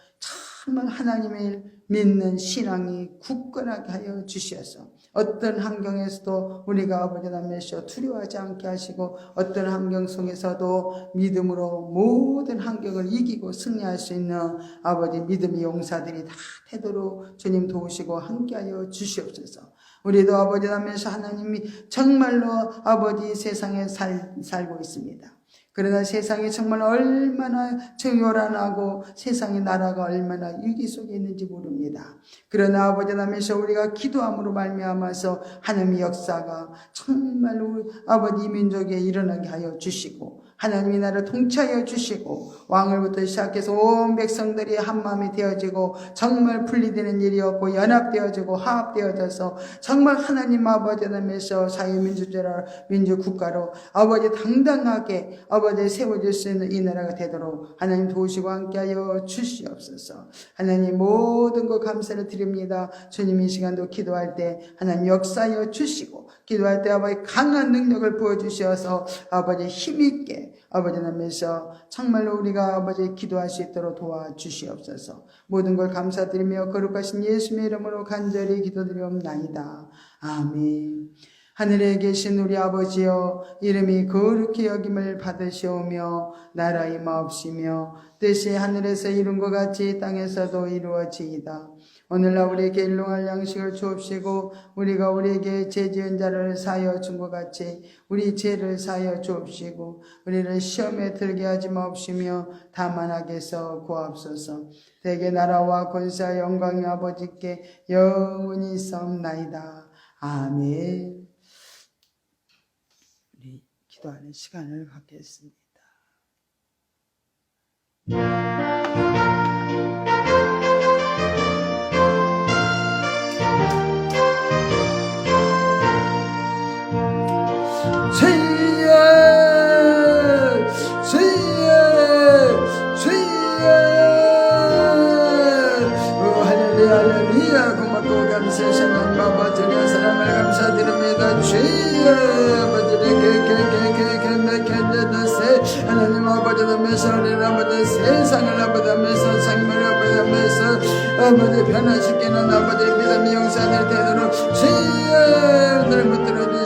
정말 하나님을 믿는 신앙이 굳건하게 하여 주셔서 어떤 환경에서도 우리가 아버지 하나님이시여 두려워하지 않게 하시고 어떤 환경 속에서도 믿음으로 모든 환경을 이기고 승리할 수 있는 아버지 믿음의 용사들이 다 되도록 주님 도우시고 함께하여 주시옵소서. 우리도 아버지 하나님이시여 하나님이 정말로 아버지 세상에 살고 있습니다. 그러나 세상이 정말 얼마나 요란하고 세상의 나라가 얼마나 위기 속에 있는지 모릅니다. 그러나 아버지 하나님이시여 우리가 기도함으로 말미암아서 하나님의 역사가 정말로 아버지 민족에 일어나게 하여 주시고 하나님이 나를 통치하여 주시고 왕을부터 시작해서 온 백성들이 한마음이 되어지고 정말 분리되는 일이 없고 연합되어지고 화합되어져서 정말 하나님 아버지 하나님이시여 자유민주주의라 민주국가로 아버지 당당하게 아버지 세워질 수 있는 이 나라가 되도록 하나님 도우시고 함께하여 주시옵소서. 하나님 모든 것 감사를 드립니다. 주님 이 시간도 기도할 때 하나님 역사하여 주시고 기도할 때 아버지 강한 능력을 부어주셔서 아버지 힘있게 아버지 하나님께서 정말로 우리가 아버지 기도할 수 있도록 도와주시옵소서. 모든 걸 감사드리며 거룩하신 예수님의 이름으로 간절히 기도드리옵나이다. 아멘. 하늘에 계신 우리 아버지여, 이름이 거룩히 여김을 받으시오며 나라의 마옵시며 뜻이 하늘에서 이룬 것 같이 땅에서도 이루어지이다. 오늘날 우리에게 일용할 양식을 주옵시고 우리가 우리에게 죄지은 자를 사하여 준 것 같이 우리 죄를 사하여 주옵시고 우리를 시험에 들게 하지 마옵시며 다만 악에서 구하옵소서. 대개 나라와 권세와 영광이 아버지께 영원히 있사옵나이다. 아멘. 우리 기도하는 시간을 갖겠습니다. 할렐루야. 고맙고 감사하신 하나님 아버지의 사랑을 감사드립니다. 주여 아버지를 하나님 아버지 하면서 우리를 아버지 세상을 아버지 하면서 삶을 아버지 하면서 아버지 변화시키는 아버지 믿음의 용사들 되도록 주여 오늘 붙들어 주시옵소서.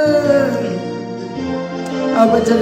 Oh,